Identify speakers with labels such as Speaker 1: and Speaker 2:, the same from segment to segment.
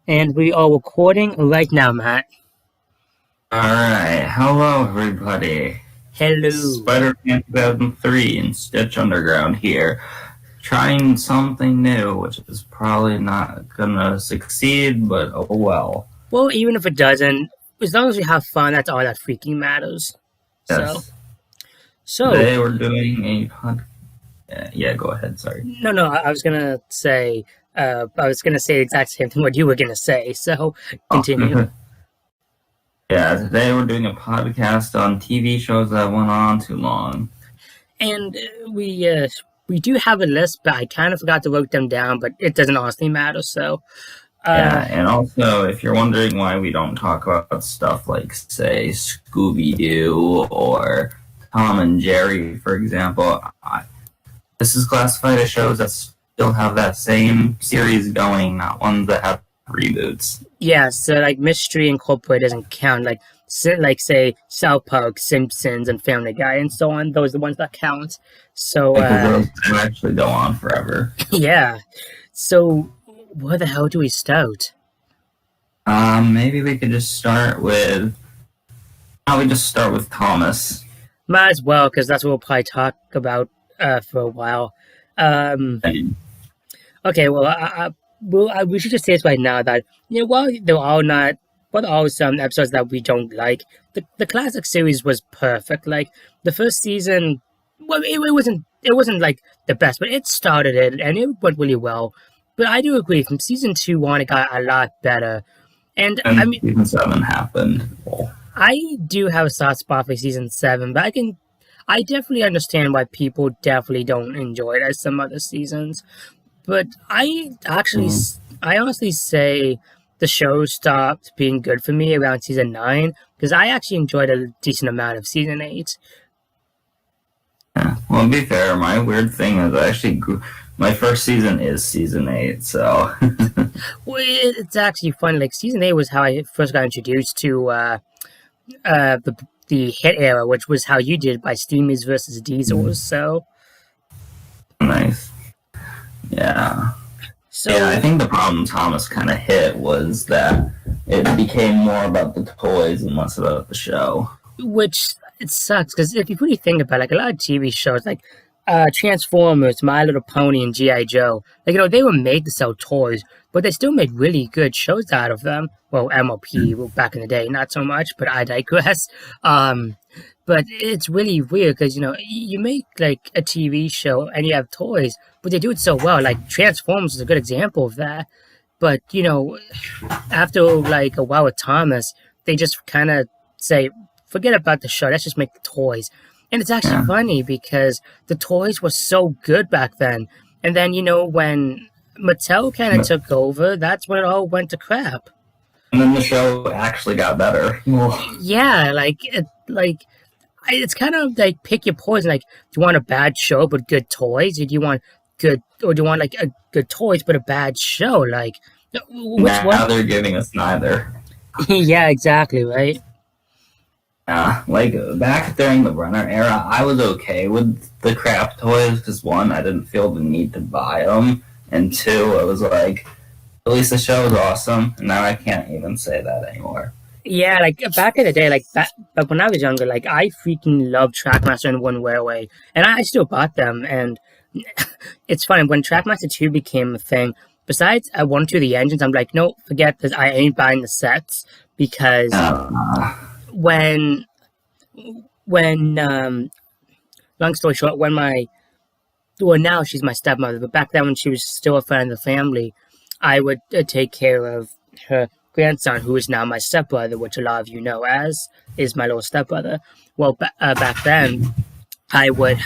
Speaker 1: And we are recording right now, Matt.
Speaker 2: Alright, hello everybody.
Speaker 1: Hello.
Speaker 2: Spider-Man 2003 and Stitch Underground here. Trying something new, which is probably not gonna succeed, but oh well.
Speaker 1: Well, even if it doesn't, as long as we have fun, that's all that freaking matters. So,
Speaker 2: Yes.
Speaker 1: so
Speaker 2: Today we're doing a yeah, go ahead, sorry.
Speaker 1: no, I was gonna say, the exact same thing what you were gonna say. So, continue.
Speaker 2: Oh. Yeah, today we're doing a podcast on TV shows that went on too long.
Speaker 1: And we do have a list, but I kind of forgot to write them down. But it doesn't honestly matter. So,
Speaker 2: Yeah, and also, if you're wondering why we don't talk about stuff like, say, Scooby-Doo or Tom and Jerry, for example, this is classified as shows that still have that same series going, not ones that have reboots.
Speaker 1: yeah. So like Mystery Incorporated doesn't count. Like say South Park, Simpsons, and Family Guy, and so on. Those are the ones that count. So
Speaker 2: Because those do actually go on forever.
Speaker 1: yeah. So where the hell do we start?
Speaker 2: Maybe we could just start with. How we just start with Thomas.
Speaker 1: Might as well, because that's what we'll probably talk about for a while. Okay, well, we should just say this right now that while there are some episodes that we don't like, the classic series was perfect. Like the first season, well, it wasn't like the best, but it started it and it went really well. But I do agree, from season 2 on, it got a lot better. And I
Speaker 2: And
Speaker 1: mean,
Speaker 2: season 7 happened. Well,
Speaker 1: I do have a soft spot for season 7, but I definitely understand why people definitely don't enjoy it as some other seasons. But I honestly say the show stopped being good for me around season 9 because I actually enjoyed a decent amount of season 8.
Speaker 2: yeah. Well, to be fair, my weird thing is I actually grew. My first season is season 8, so.
Speaker 1: Well, it's actually fun. Like season 8 was how I first got introduced to the hit era, which was how you did by Steamies versus Diesels.
Speaker 2: Nice. Yeah. Yeah, I
Speaker 1: So
Speaker 2: think the problem Thomas kind of hit was that it became more about the toys and less about the show.
Speaker 1: which it sucks because if you really think about it, like a lot of TV shows, like Transformers, My Little Pony, and GI Joe, like they were made to sell toys, but they still made really good shows out of them. Well, MLP well, back in the day, not so much, but I digress. Um, but it's really weird because you make like a TV show and you have toys, but they do it so well. Like Transformers is a good example of that. But after like a while with Thomas, they just kind of say, forget about the show. Let's just make the toys. And it's actually
Speaker 2: Yeah.
Speaker 1: funny because the toys were so good back then. And then, when Mattel kind of
Speaker 2: But-
Speaker 1: took over, that's when it all went to crap.
Speaker 2: And then the show actually got better. Well,
Speaker 1: Yeah, it's kind of like pick your poison. Like, do you want a bad show but good toys? Or do you want like a good toys but a bad show? Like, which
Speaker 2: now
Speaker 1: one?
Speaker 2: they're giving us neither.
Speaker 1: Yeah, exactly, right?
Speaker 2: Like back during the Brenner era, I was okay with the crap toys because one, I didn't feel the need to buy them, and two, it was like, at least the show was awesome. And now I can't even say that anymore.
Speaker 1: Yeah, like back in the day, like when I was younger, like I freaking loved Trackmaster and One Railway, and I still bought them. And it's funny when Trackmaster 2 became a thing. Besides, I wanted to the engines. I'm like, no, forget this. I ain't buying the sets because
Speaker 2: Uh,
Speaker 1: when when long story short, now she's my stepmother, but back then when she was still a friend of the family, I would take care of her grandson, who is now my stepbrother, which a lot of you know as is my little stepbrother. Well, back then, I would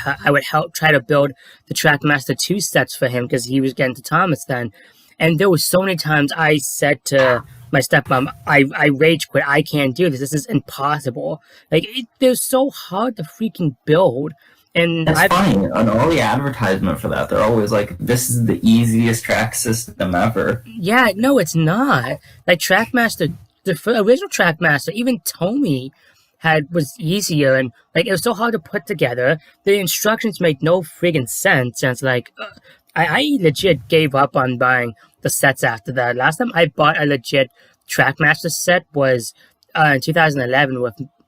Speaker 1: help try to build the Trackmaster 2 sets for him because he was getting to Thomas then. And there was so many times I said to my stepmom, I rage quit. I can't do this. This is impossible. Like, they're so hard to freaking build. And
Speaker 2: it's funny. On all the advertisement for that, they're always like, "This is the easiest track system ever."
Speaker 1: yeah, no, it's not. Like, Trackmaster, original Trackmaster, even Tomy was easier, and like it was so hard to put together. The instructions make no friggin' sense, and it's like I legit gave up on buying the sets after that. Last time I bought a legit Trackmaster set was in 2011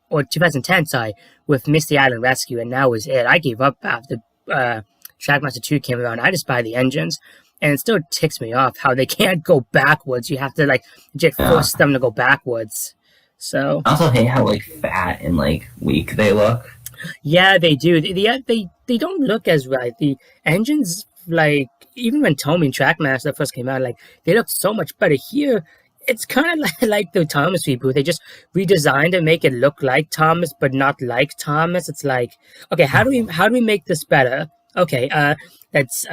Speaker 1: or 2010, sorry, with Misty Island Rescue, and that was it. I gave up after Trackmaster 2 came around. I just buy the engines, and it still ticks me off how they can't go backwards. You have to like legit force them to go backwards. So
Speaker 2: I also hate how like fat and like weak they look.
Speaker 1: yeah, they do. They don't look as right. The engines, like even when Tommy and Trackmaster first came out, like they looked so much better. Here, it's kind of like the Thomas reboot. They just redesigned to make it look like Thomas, but not like Thomas. It's like, okay, how do we make this better? Okay, let's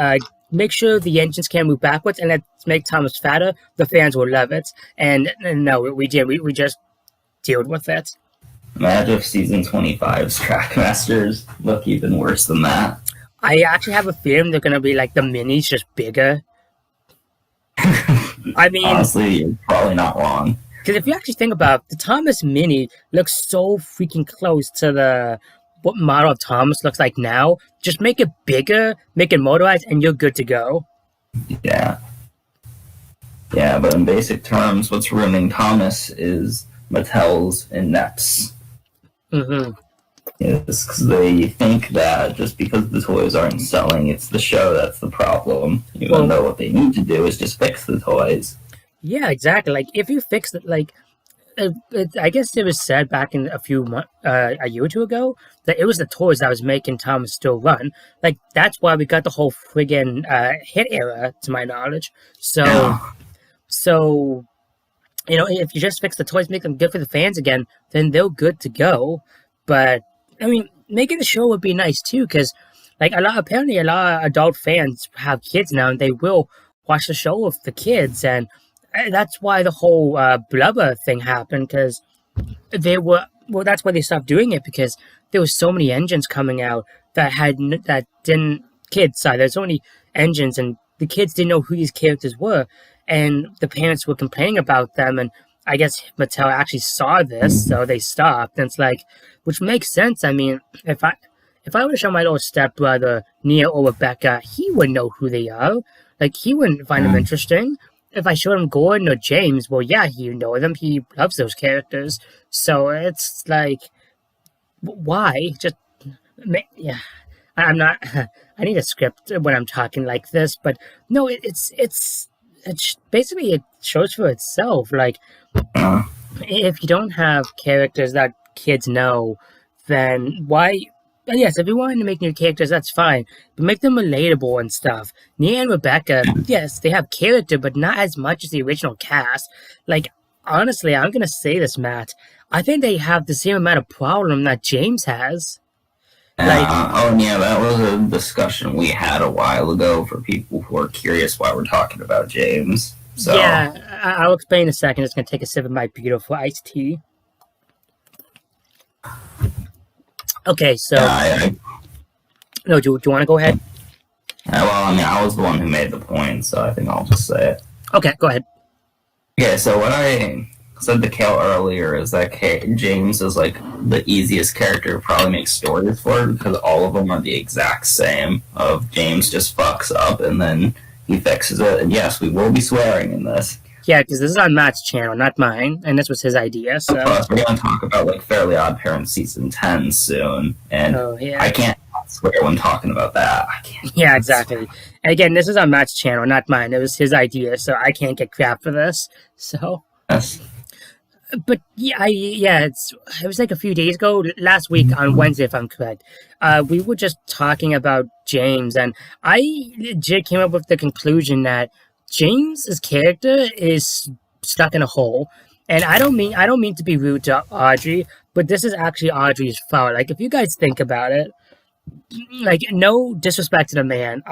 Speaker 1: make sure the engines can move backwards, and let's make Thomas fatter. The fans will love it. And no, we did. We just dealt with it.
Speaker 2: Imagine if season 25's Trackmasters look even worse than that.
Speaker 1: I actually have a feeling they're gonna be like the minis, just bigger. I mean,
Speaker 2: Honestly, you're probably not wrong.
Speaker 1: because if you actually think about it, the Thomas Mini looks so freaking close to the what model of Thomas looks like now. Just make it bigger, make it motorized, and you're good to go.
Speaker 2: Yeah. Yeah, but in basic terms, what's ruining Thomas is Mattel's inept.
Speaker 1: Hmm.
Speaker 2: It's because they think that just because the toys aren't selling, it's the show that's the problem. Even though what they need to do is just fix the toys.
Speaker 1: Yeah, exactly. Like if you fix it, like I guess it was said back in a year or two ago that it was the toys that was making Thomas still run. Like that's why we got the whole friggin' hit era, to my knowledge. So,
Speaker 2: Yeah.
Speaker 1: so if you just fix the toys, make them good for the fans again, then they're good to go. But I mean, making the show would be nice too, because like apparently a lot of adult fans have kids now, and they will watch the show with the kids, and that's why the whole Blubber thing happened, because that's why they stopped doing it, because there was so many engines coming out that didn't kids side. There's so many engines, and the kids didn't know who these characters were, and the parents were complaining about them, and I guess Mattel actually saw this, so they stopped. And it's like, which makes sense. I mean, if I were to show my little stepbrother Nia or Rebecca, he would know who they are. Like he wouldn't find them interesting. If I showed him Gordon or James, well, yeah, he would know them. He loves those characters. So it's like, why? Just yeah. I'm not. I need a script when I'm talking like this, but no, it's basically it shows for itself. Like if you don't have characters that kids know, then why? Yes, if you wanted to make new characters, that's fine, but make them relatable and stuff. Nia and Rebecca, yes, they have character, but not as much as the original cast. Like honestly, I'm gonna say this, Matt. I think they have the same amount of problem that James has. Like,
Speaker 2: That was a discussion we had a while ago for people who are curious why we're talking about James. So
Speaker 1: yeah, I'll explain in a second. It's gonna take a sip of my beautiful iced tea. Okay, so no, do you want to go ahead?
Speaker 2: I was the one who made the point, so I think I'll just say it.
Speaker 1: Okay, go ahead.
Speaker 2: Okay, so what I said to Kale earlier is that James is like the easiest character to probably make stories for, because all of them are the exact same. Of James just fucks up and then he fixes it. And yes, we will be swearing in this.
Speaker 1: Yeah, because this is on Matt's channel, not mine, and this was his idea. So
Speaker 2: plus, we're going to talk about like Fairly Odd Parents season 10 soon, and I can't swear when talking about that. I can't.
Speaker 1: Yeah, exactly. And again, this is on Matt's channel, not mine. It was his idea, so I can't get crap for this. So.
Speaker 2: Yes.
Speaker 1: But it was like a few days ago, last week on Wednesday, if I'm correct. We were just talking about James, and I legit came up with the conclusion that James's character is stuck in a hole. And I don't mean to be rude to Audrey, but this is actually Audrey's fault. Like if you guys think about it, like no disrespect to the man,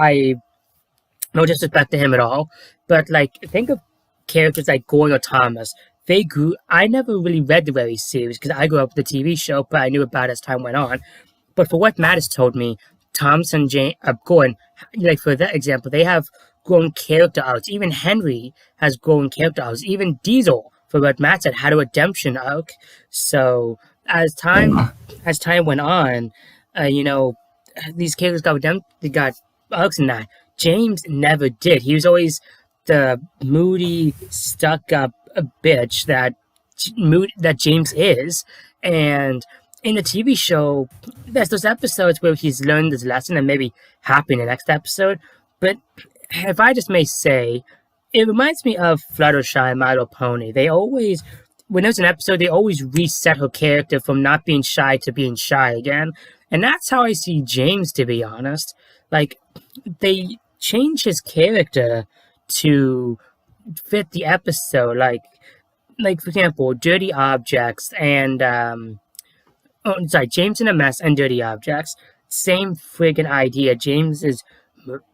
Speaker 1: no disrespect to him at all, but like think of characters like Gordon or Thomas. They grew. I never really read the very series because I grew up with the TV show, but I knew about it as time went on. But for what Matt has told me, Thomas and Gordon, like for that example, they have grown character arcs. Even Henry has grown character arcs. Even Diesel, for what Matt said, had a redemption arc. So as time went on, these characters got arcs in that. James never did. He was always the moody, stuck-up bitch that James is. And in the TV show, there's those episodes where he's learned his lesson and maybe happy in the next episode. But if I just may say, it reminds me of Fluttershy, My Little Pony. They always, when there's an episode, they always reset her character from not being shy to being shy again. And that's how I see James, to be honest. Like, they change his character to fit the episode. Like for example, Dirty Objects and James in a Mess and Dirty Objects. Same friggin' idea. James is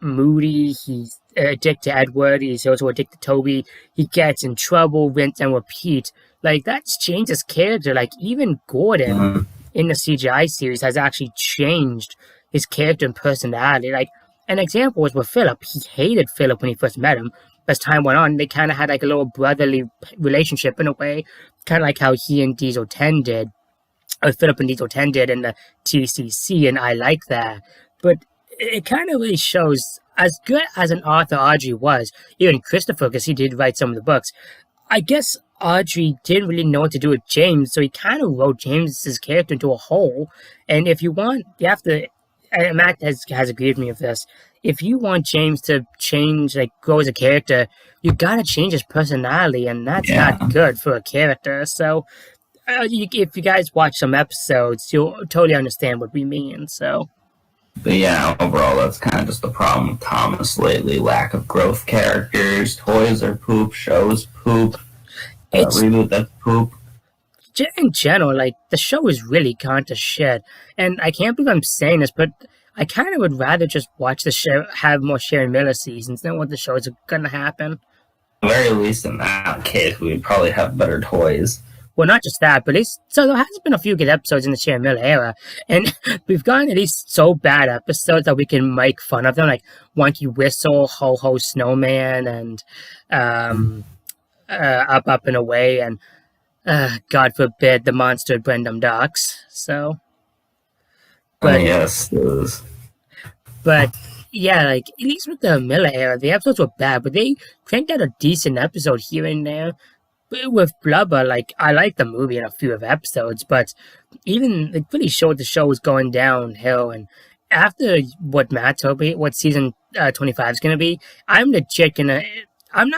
Speaker 1: moody. He's addicted to Edward. He's also addicted to Toby. He gets in trouble, rinse and repeat. Like, that's changed his character. Like, even Gordon in the CGI series has actually changed his character and personality. Like, an example was with Philip. He hated Philip when he first met him. As time went on, they kind of had like a little brotherly relationship in a way, kind of like how he and Diesel 10 did, or Philip and Diesel 10 did in the TCC, and I like that. But it kind of really shows, as good as an author Audrey was, even Christopher, because he did write some of the books, I guess Audrey didn't really know what to do with James, so he kind of wrote James's character into a hole. And if you want, you have to, and Matt has agreed with me with this, if you want James to change, like, grow as a character, you gotta change his personality, and that's not good for a character. So, if you guys watch some episodes, you'll totally understand what we mean, so.
Speaker 2: But yeah, overall, that's kind of just the problem with Thomas lately. Lack of growth characters, toys are poop, shows poop, reboot that's poop.
Speaker 1: In general, like, the show is really kind of shit. And I can't believe I'm saying this, but I kind of would rather just watch the show, have more Sharon Miller seasons than what the shows are going to happen.
Speaker 2: At the very least, in that case, we would probably have better toys.
Speaker 1: Well, not just that, but so there has been a few good episodes in the Sharon Miller era, and we've gotten at least so bad episodes that we can make fun of them, like Wonky Whistle, Ho Ho Snowman, and Up Up and Away, and God forbid, the monster Brendam Ducks. So, but
Speaker 2: yes,
Speaker 1: but yeah, like at least with the Miller era, the episodes were bad, but they cranked out a decent episode here and there. But with Blubber, like, I like the movie and a few of episodes, but even it really showed the show was going downhill. And after what Matt told me, what season 25 is gonna be, I'm not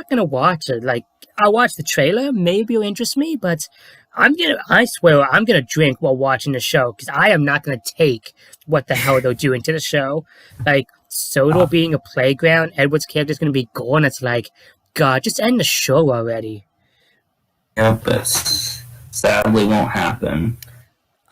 Speaker 1: gonna watch it. Like, I'll watch the trailer, maybe it'll interest me, but I swear I'm gonna drink while watching the show, because I am not gonna take what the hell they're doing to the show. Like, Soto being a playground, Edward's character's gonna be gone. It's like, God, just end the show already.
Speaker 2: Yep, it sadly won't happen.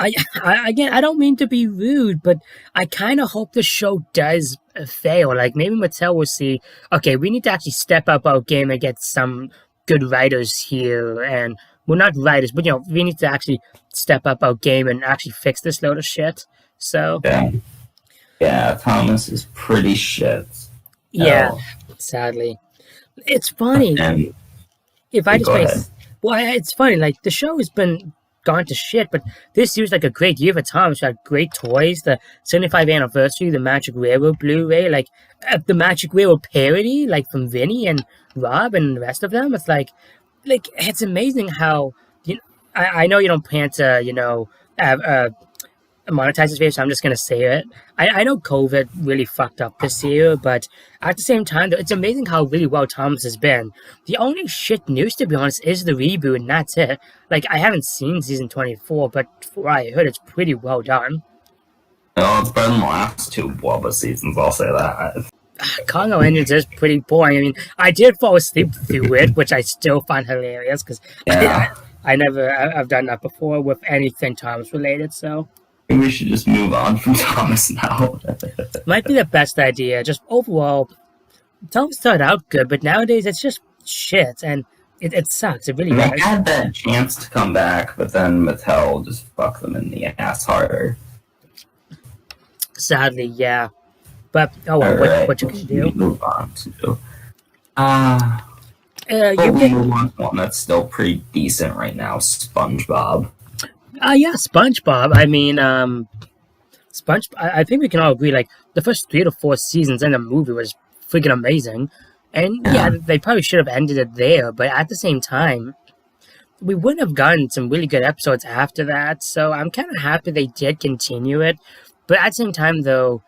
Speaker 1: Again, I don't mean to be rude, but I kind of hope the show does fail. Like, maybe Mattel will see, okay, we need to actually step up our game and get some good writers here, and, well, not writers, but, we need to actually step up our game and actually fix this load of shit. So.
Speaker 2: Yeah, Thomas is pretty shit.
Speaker 1: Yeah, sadly. It's funny.
Speaker 2: And
Speaker 1: if I just make... Well, it's funny, like, the show has been gone to shit, but this year's like a great year for Thomas. We had great toys, the 75th anniversary, the Magic Railroad Blu-ray, like, the Magic Railroad parody, like, from Vinny and Rob and the rest of them. It's like, it's amazing how, I know you don't plan to, monetize this video, so I'm just going to say it. I know COVID really fucked up this year, but at the same time, it's amazing how really well Thomas has been. The only shit news, to be honest, is the reboot, and that's it. Like, I haven't seen season 24, but from what I heard, it's pretty well done.
Speaker 2: Well, it's better than the last two Wubba seasons, I'll say that.
Speaker 1: Congo Engines is pretty boring. I mean, I did fall asleep through it, which I still find hilarious, because I've done that before with anything Thomas related, so...
Speaker 2: We should just move on from Thomas now.
Speaker 1: Might be the best idea. Just overall, Thomas started out good, but nowadays it's just shit, and it sucks. It really does.
Speaker 2: They had that chance to come back, but then Mattel just fucked them in the ass harder.
Speaker 1: Sadly, yeah. But, oh well,
Speaker 2: right,
Speaker 1: what you can do.
Speaker 2: Move on to... move on to one that's still pretty decent right now, SpongeBob.
Speaker 1: Yeah, SpongeBob. I mean, I think we can all agree, like, the first 3 to 4 seasons in the movie was freaking amazing. And
Speaker 2: Yeah.
Speaker 1: yeah, they probably should have ended it there, but at the same time, we would have gotten some really good episodes after that. So I'm kind of happy they did continue it. But at the same time, though,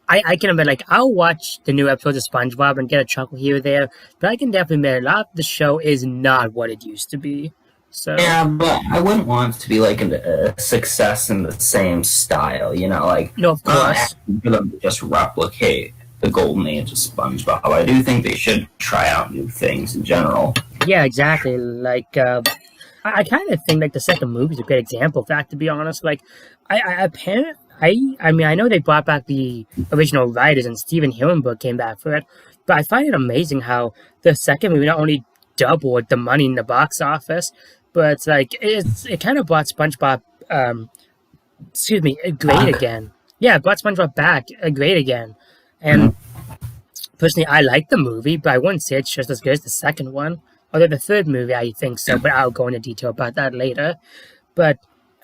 Speaker 1: I can admit, like, I'll watch the new episodes of SpongeBob and get a chuckle here or there, but I can definitely admit a lot of the show is not what it used to be. So,
Speaker 2: Yeah, but I wouldn't want it to be like a success in the same style, you know, like
Speaker 1: no, of
Speaker 2: I'm not
Speaker 1: course.
Speaker 2: asking for them to just replicate the golden age of SpongeBob. I do think they should try out new things in general.
Speaker 1: Yeah, exactly. Like, I kind of think like the second movie is a great example of that. To be honest, like, I mean, I know they brought back the original writers and Steven Hillenburg came back for it, but I find it amazing how the second movie not only doubled the money in the box office, but it's like it kind of brought SpongeBob, excuse me, great
Speaker 2: Back.
Speaker 1: again. Yeah, it brought SpongeBob back great again, and personally, I like the movie, but I wouldn't say it's just as good as the second one. Although the third movie, I think so, but I'll go into detail about that later. But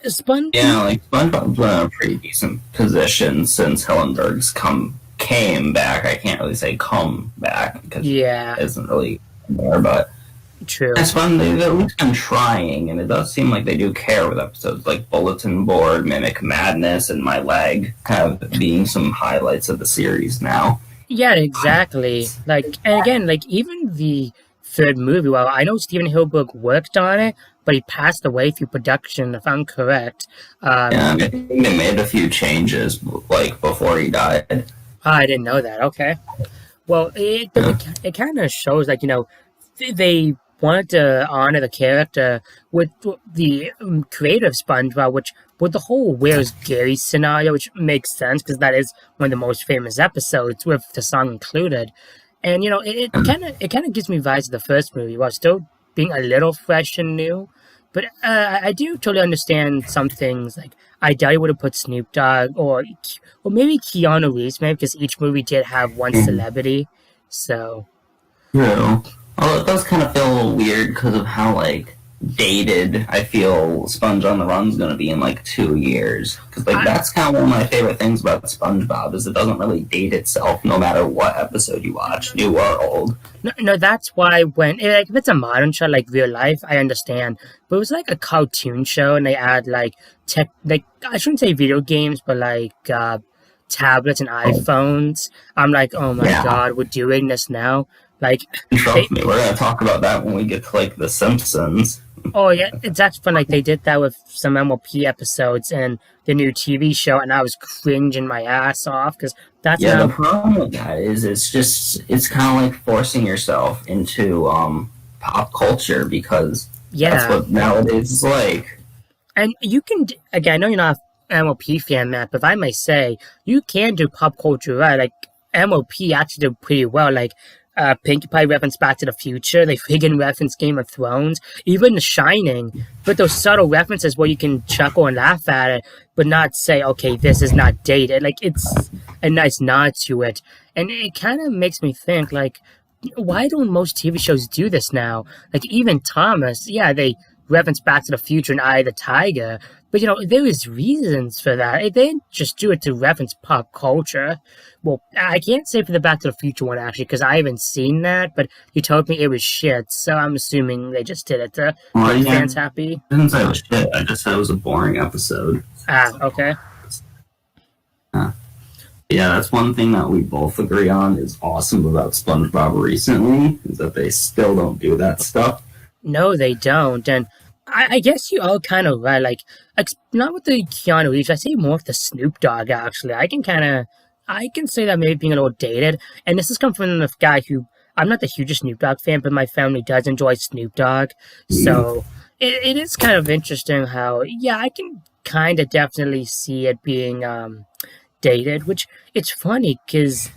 Speaker 1: Spon,
Speaker 2: Yeah, like SpongeBob's been in a pretty decent position since Hillenberg's came back. I can't really say come back because
Speaker 1: yeah,
Speaker 2: it isn't really there, but
Speaker 1: true.
Speaker 2: it's fun. They've at least been trying, and it does seem like they do care with episodes like Bulletin Board, Mimic Madness, and My Leg kind of being some highlights of the series now.
Speaker 1: Yeah, exactly. Like, and again, like even the third movie. Well, I know Steven Hillenburg worked on it, but he passed away through production, if I'm correct.
Speaker 2: Yeah, I think they made a few changes like before he died.
Speaker 1: I didn't know that. Okay. Well, it kind of shows like they wanted to honor the character with the creator of SpongeBob, which with the whole "Where's Gary" scenario, which makes sense because that is one of the most famous episodes with the song included. And it kind of gives me vibes of the first movie while still being a little fresh and new. But I do totally understand some things. Like I doubt he would have put Snoop Dogg or maybe Keanu Reeves, maybe because each movie did have one celebrity. So
Speaker 2: True. Well, it does kind of feel a little weird because of how like dated I feel Sponge on the Run's going to be in like 2 years. Because like that's kind of one of my favorite things about SpongeBob is it doesn't really date itself no matter what episode you watch, new or old.
Speaker 1: no, that's why if it's a modern show like real life, I understand. But it was like a cartoon show, and they add like tech, like I shouldn't say video games, but like tablets and iPhones. I'm like, oh my
Speaker 2: Yeah.
Speaker 1: god, we're doing this now. Like,
Speaker 2: Trust me, we're going to talk about that when we get to like The Simpsons.
Speaker 1: oh yeah, it's actually fun. Like they did that with some MLP episodes and the new TV show, and I was cringing my ass off because that's
Speaker 2: Yeah,
Speaker 1: how.
Speaker 2: the problem with that is it's kind of like forcing yourself into pop culture because that's
Speaker 1: Yeah,
Speaker 2: what nowadays is like.
Speaker 1: and you can again. I know you're not an MLP fan, Matt, but if I may say, you can do pop culture right. Like MLP actually did pretty well. Like Pinkie Pie referenced Back to the Future. They friggin' referenced Game of Thrones, even The Shining. But those subtle references where you can chuckle and laugh at it, but not say, okay, this is not dated. Like it's a nice nod to it, and it kind of makes me think like, why don't most TV shows do this now? Like even Thomas, yeah, they reference Back to the Future and Eye of the Tiger, but there is reasons for that. They didn't just do it to reference pop culture. Well, I can't say for the Back to the Future one actually because I haven't seen that, but you told me it was shit, so I'm assuming they just did it to
Speaker 2: Well,
Speaker 1: make
Speaker 2: yeah,
Speaker 1: fans happy.
Speaker 2: I didn't say it was shit. I just said it was a boring episode.
Speaker 1: Okay.
Speaker 2: Yeah, that's one thing that we both agree on is awesome about SpongeBob recently is that they still don't do that stuff.
Speaker 1: No, they don't, and I guess you all kind of right. Like, not with the Keanu Reeves, I say more with the Snoop Dogg. Actually, I can say that maybe being a little dated, and this has come from the guy who I'm not the hugest Snoop Dogg fan, but my family does enjoy Snoop Dogg, so it is kind of interesting how I can kind of definitely see it being dated, which it's funny because.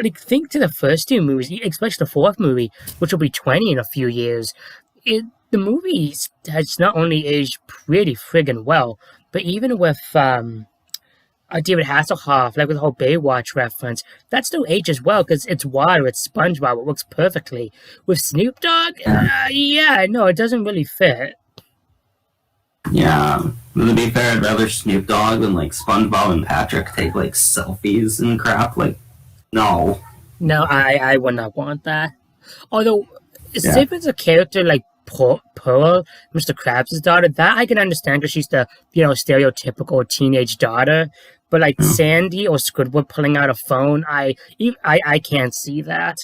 Speaker 1: Like, think to the first two movies, especially the fourth movie, which will be 20 in a few years. The movie has not only aged pretty friggin' well, but even with David Hasselhoff, like with the whole Baywatch reference, that still ages well because it's water, it's SpongeBob, it works perfectly. With Snoop Dogg, no, it doesn't really fit.
Speaker 2: Yeah, to be fair, I'd rather Snoop Dogg than like SpongeBob and Patrick take like selfies and crap. Like, no.
Speaker 1: No, I would not want that. Although,
Speaker 2: Yeah.
Speaker 1: say if it's a character like Pearl, Mr. Krabs' daughter, that I can understand because she's the, stereotypical teenage daughter. But like
Speaker 2: Hmm.
Speaker 1: Sandy or Squidward pulling out a phone, I can't see that.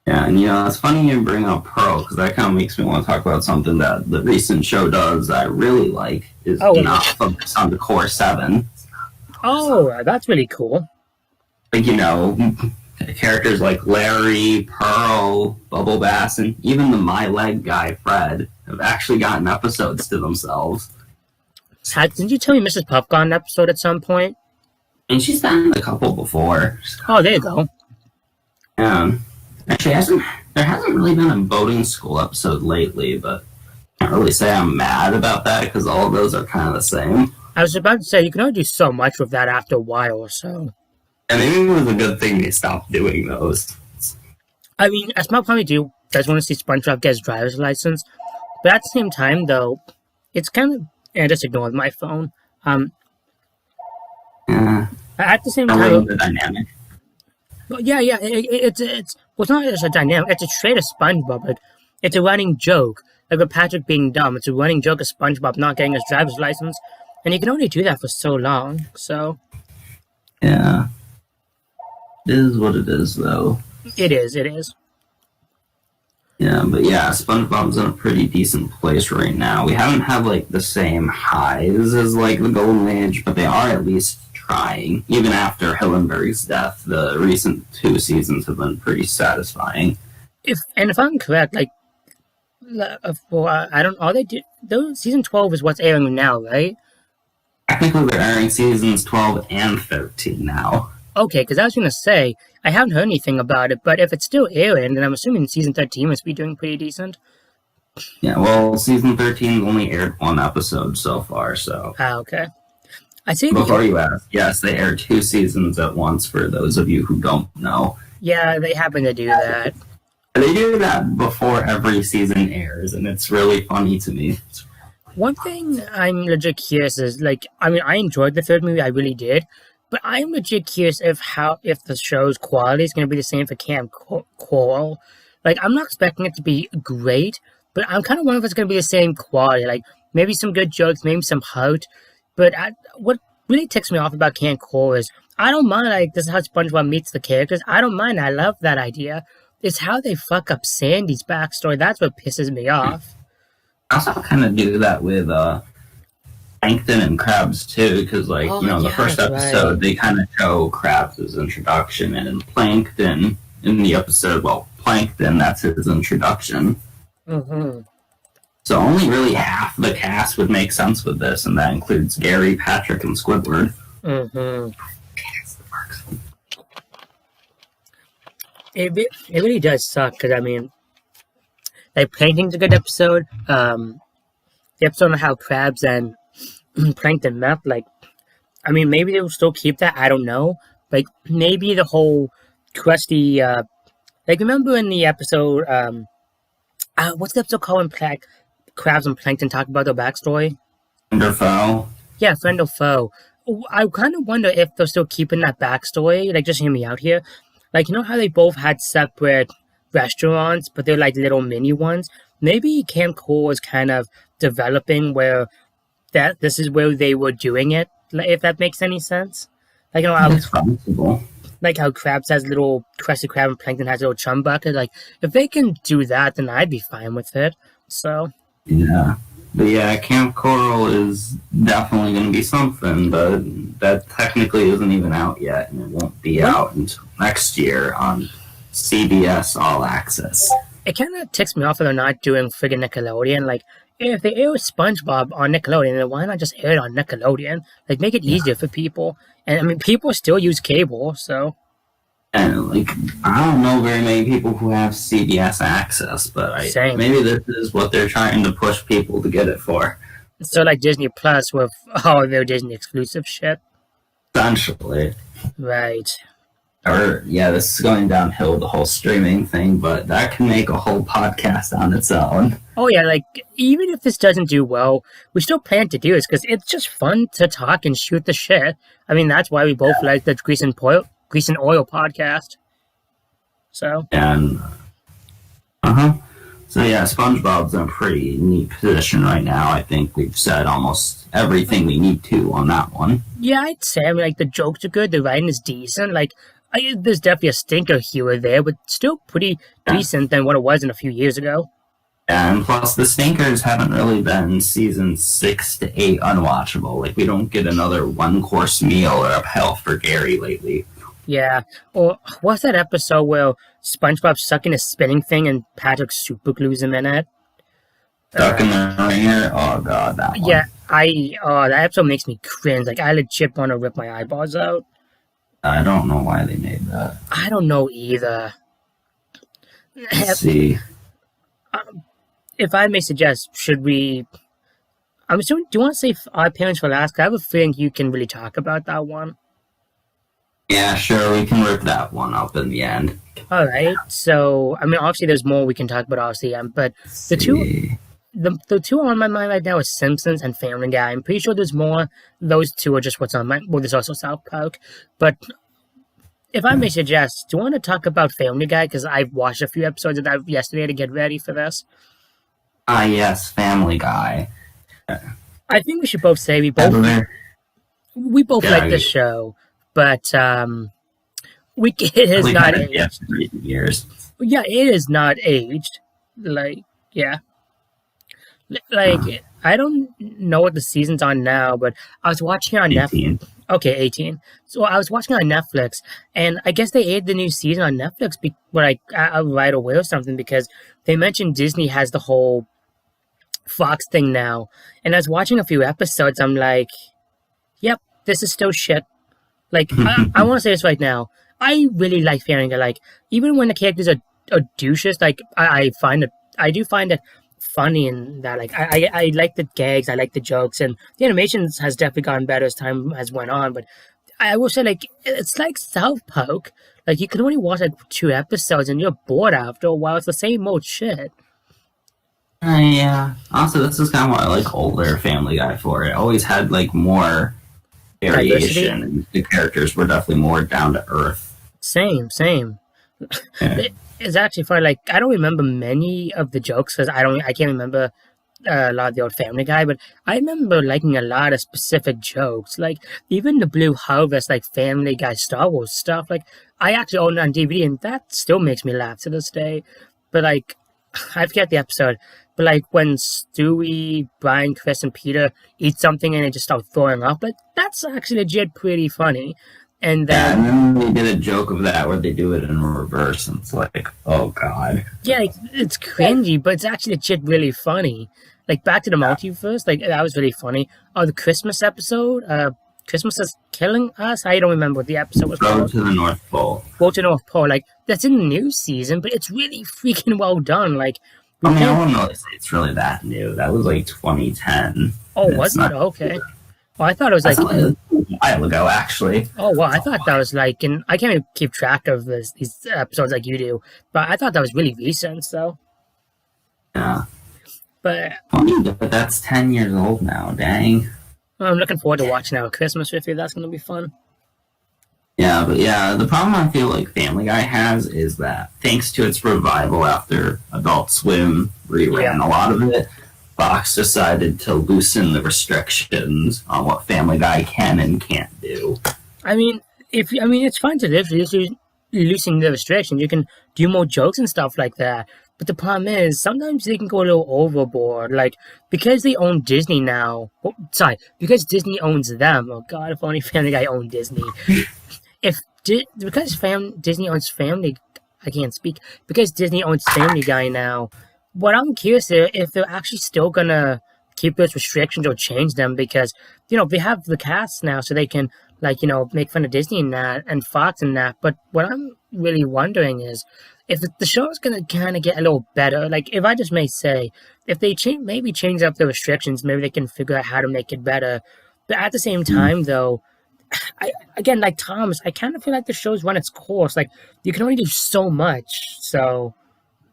Speaker 2: Yeah, and it's funny you bring up Pearl because that kind of makes me want to talk about something that the recent show does that I really like is
Speaker 1: Oh,
Speaker 2: not focused on the core 7.
Speaker 1: Oh, that's really cool.
Speaker 2: Like, characters like Larry, Pearl, Bubble Bass, and even the My Leg guy, Fred, have actually gotten episodes to themselves.
Speaker 1: Didn't you tell me Mrs. Puff got an episode at some point?
Speaker 2: And she's done a couple before.
Speaker 1: Oh, there you go.
Speaker 2: Actually, there hasn't really been a boating school episode lately, but I can't really say I'm mad about that because all of those are kind of the same.
Speaker 1: I was about to say, you can only do so much with that after a while or so.
Speaker 2: And maybe it was a good thing they stopped doing those.
Speaker 1: I mean, as Smart Family do, does want to see SpongeBob get his driver's license. But at the same time, though, it's kind of... And just ignore my phone.
Speaker 2: Yeah.
Speaker 1: At the same
Speaker 2: I like
Speaker 1: time...
Speaker 2: the dynamic.
Speaker 1: Yeah, it's not just a dynamic, it's a trait of SpongeBob. Like, it's a running joke. Like with Patrick being dumb, it's a running joke of SpongeBob not getting his driver's license. And you can only do that for so long, so...
Speaker 2: Yeah. It is what it is, though.
Speaker 1: It is.
Speaker 2: Yeah, but SpongeBob's in a pretty decent place right now. We haven't had, the same highs as, the Golden Age, but they are at least trying. Even after Hillenburg's death, the recent 2 seasons have been pretty satisfying.
Speaker 1: If I'm correct, I don't... All they do... Season 12 is what's airing now, right?
Speaker 2: Technically, they're airing seasons 12 and 13 now.
Speaker 1: Okay, because I was going to say, I haven't heard anything about it, but if it's still airing, then I'm assuming season 13 must be doing pretty decent.
Speaker 2: Yeah, well, season 13 only aired 1 episode so far, so...
Speaker 1: Okay. I see.
Speaker 2: Before you ask, yes, they air 2 seasons at once for those of you who don't know.
Speaker 1: Yeah, they happen to do that.
Speaker 2: They do that before every season airs, and it's really funny to me.
Speaker 1: One thing I'm legit curious is, I enjoyed the 3rd movie, I really did, but I'm legit curious if the show's quality is going to be the same for Camp Coral. I'm not expecting it to be great, but I'm kind of wondering if it's going to be the same quality. Maybe some good jokes, maybe some heart. But what really ticks me off about Camp Coral is I don't mind, this is how SpongeBob meets the characters. I don't mind. I love that idea. It's how they fuck up Sandy's backstory. That's what pisses me off.
Speaker 2: I also kind of do that with Plankton and Krabs too, because the first episode they kind of show Krabs' introduction, and in Plankton, in the episode, Plankton, that's his introduction.
Speaker 1: Mm-hmm.
Speaker 2: So only really half the cast would make sense with this, and that includes Gary, Patrick, and Squidward.
Speaker 1: Mm-hmm. It really does suck, because, Plankton's a good episode. The episode on how Krabs and Plankton met, maybe they'll still keep that, I don't know. Maybe the whole crusty, remember in the episode, what's the episode called when Krabs and Plankton talk about their backstory?
Speaker 2: Friend or foe?
Speaker 1: Yeah, friend or foe. I kind of wonder if they're still keeping that backstory. Just hear me out here. How they both had separate restaurants, but they're little mini ones? Maybe Camp Coral is kind of developing where this is where they were doing it, if that makes any sense. How
Speaker 2: It's possible.
Speaker 1: how Krabs has little Krusty Krab and Plankton has a little chum bucket. If they can do that, then I'd be fine with it. So
Speaker 2: Yeah. But Camp Coral is definitely going to be something, but that technically isn't even out yet, and it won't be out until next year on CBS All Access.
Speaker 1: It kind of ticks me off that they're not doing friggin' Nickelodeon. If they air SpongeBob on Nickelodeon, then why not just air it on Nickelodeon? Make it easier for people. And, people still use cable, so...
Speaker 2: And, I don't know very many people who have CBS Access, but maybe this is what they're trying to push people to get it for.
Speaker 1: So, Disney Plus with all their Disney exclusive shit.
Speaker 2: Essentially.
Speaker 1: Right.
Speaker 2: This is going downhill, the whole streaming thing, but that can make a whole podcast on its own.
Speaker 1: Oh, yeah, even if this doesn't do well, we still plan to do this, because it's just fun to talk and shoot the shit. That's why we both like the Grease and Oil podcast. So.
Speaker 2: And Uh huh. So yeah, SpongeBob's in a pretty neat position right now. I think we've said almost everything we need to on that one.
Speaker 1: Yeah, I'd say, I mean, like, the jokes are good, the writing is decent. Like, there's definitely a stinker here or there, but still pretty
Speaker 2: Yeah.
Speaker 1: decent than what it was in a few years ago.
Speaker 2: And plus, the stinkers haven't really been season 6 to 8 unwatchable. Like, we don't get another one course meal or a pail for Gary lately.
Speaker 1: Yeah. Or what's that episode where SpongeBob's stuck in a spinning thing and Patrick super glues him in it?
Speaker 2: Stuck
Speaker 1: Uh,
Speaker 2: in the ringer. Oh god, that
Speaker 1: yeah,
Speaker 2: one.
Speaker 1: that episode makes me cringe. Like, I legit want to rip my eyeballs out.
Speaker 2: I don't know why they made that.
Speaker 1: I don't know either.
Speaker 2: Let's see.
Speaker 1: If I may suggest, should we? I'm assuming. Do you want to say our parents for last? 'Cause I have a feeling you can really talk about that one.
Speaker 2: Yeah, sure, we can rip that one up in the end.
Speaker 1: All right. So, I mean, obviously, there's more we can talk about, obviously, but
Speaker 2: Let's
Speaker 1: the two,
Speaker 2: see.
Speaker 1: the two on my mind right now is Simpsons and Family Guy. I'm pretty sure there's more. Those two are just what's on my. Well, there's also South Park, but if I may suggest, do you want to talk about Family Guy? Because I've watched a few episodes of that yesterday to get ready for this.
Speaker 2: Ah, yes, Family Guy.
Speaker 1: I think we should both say
Speaker 2: Ever?
Speaker 1: we both
Speaker 2: Yeah,
Speaker 1: like this show, but it is
Speaker 2: we
Speaker 1: not
Speaker 2: kind of
Speaker 1: aged.
Speaker 2: in recent years.
Speaker 1: Yeah, it is not aged. Like, yeah, like I don't know what the season's on now, but I was watching it on Netflix.
Speaker 2: 18.
Speaker 1: Okay, 18. So I was watching it on Netflix, and I guess they aired the new season on Netflix, right away or something, because they mentioned Disney has the whole Fox thing now. And I was watching a few episodes. I'm like, yep, this is still shit. Like, I want to say this right now. I really like Family Guy. Like, even when the characters are douches, like, I do find it funny in that. Like, I like the gags, I like the jokes, and the animations has definitely gotten better as time has went on. But I will say, like, it's like South Park. Like, you can only watch like 2 episodes and you're bored after a while. It's the same old shit.
Speaker 2: Yeah. Also, this is kind of what I like older Family Guy for. It always had like more
Speaker 1: Diversity.
Speaker 2: variation, and the characters were definitely more down to earth.
Speaker 1: Same.
Speaker 2: Yeah.
Speaker 1: It's actually funny. Like, I don't remember many of the jokes because I can't remember a lot of the old Family Guy, but I remember liking a lot of specific jokes. Like, even the Blue Harvest, like Family Guy Star Wars stuff. Like, I actually own it on DVD, and that still makes me laugh to this day. But like, I forget the episode. But like when Stewie, Brian, Chris, and Peter eat something and they just start throwing up, like that's actually legit pretty funny. And
Speaker 2: Yeah,
Speaker 1: then
Speaker 2: and then they did a joke of that where they do it in reverse, and it's like, oh god.
Speaker 1: yeah, like, it's cringy, but it's actually legit really funny. Like Back to the Multiverse, like that was really funny. Oh, the Christmas episode, Christmas is Killing Us. I don't remember what the episode was
Speaker 2: Road
Speaker 1: called.
Speaker 2: to the North Pole.
Speaker 1: Go to North Pole, like that's in the new season, but it's really freaking well done. Like we
Speaker 2: I mean, I
Speaker 1: can't.
Speaker 2: wouldn't really say it's really that new. That was like 2010.
Speaker 1: Oh,
Speaker 2: And
Speaker 1: was
Speaker 2: it's
Speaker 1: it?
Speaker 2: not.
Speaker 1: Okay. Well, I thought it was
Speaker 2: That's
Speaker 1: like.
Speaker 2: only a while ago, actually.
Speaker 1: Oh well, I thought that was like, and I can't even keep track of these episodes like you do, but I thought that was really recent. So,
Speaker 2: Yeah.
Speaker 1: but
Speaker 2: Funny, but that's 10 years old now. Dang.
Speaker 1: I'm looking forward to watching our Christmas with you. That's gonna be fun.
Speaker 2: Yeah, but yeah, the problem I feel like Family Guy has is that thanks to its revival after Adult Swim reran a lot of it, Fox decided to loosen the restrictions on what Family Guy can and can't do.
Speaker 1: I mean, it's fine to live loosening the restrictions. You can do more jokes and stuff like that. But the problem is sometimes they can go a little overboard. Like because they own Disney now. Oh, sorry, because Disney owns them. Oh God, if only Family Guy owned Disney. Disney owns Family, I can't speak. Because Disney owns Family Guy now. What I'm curious if they're actually still gonna keep those restrictions or change them because they have the cast now, so they can make fun of Disney and that and Fox and that. But what I'm really wondering is if the show is gonna kind of get a little better. Like if I just may say, if they change up the restrictions, maybe they can figure out how to make it better. But at the same time, though. Again, like Thomas, I kind of feel like the show's run its course. Like you can only do so much. So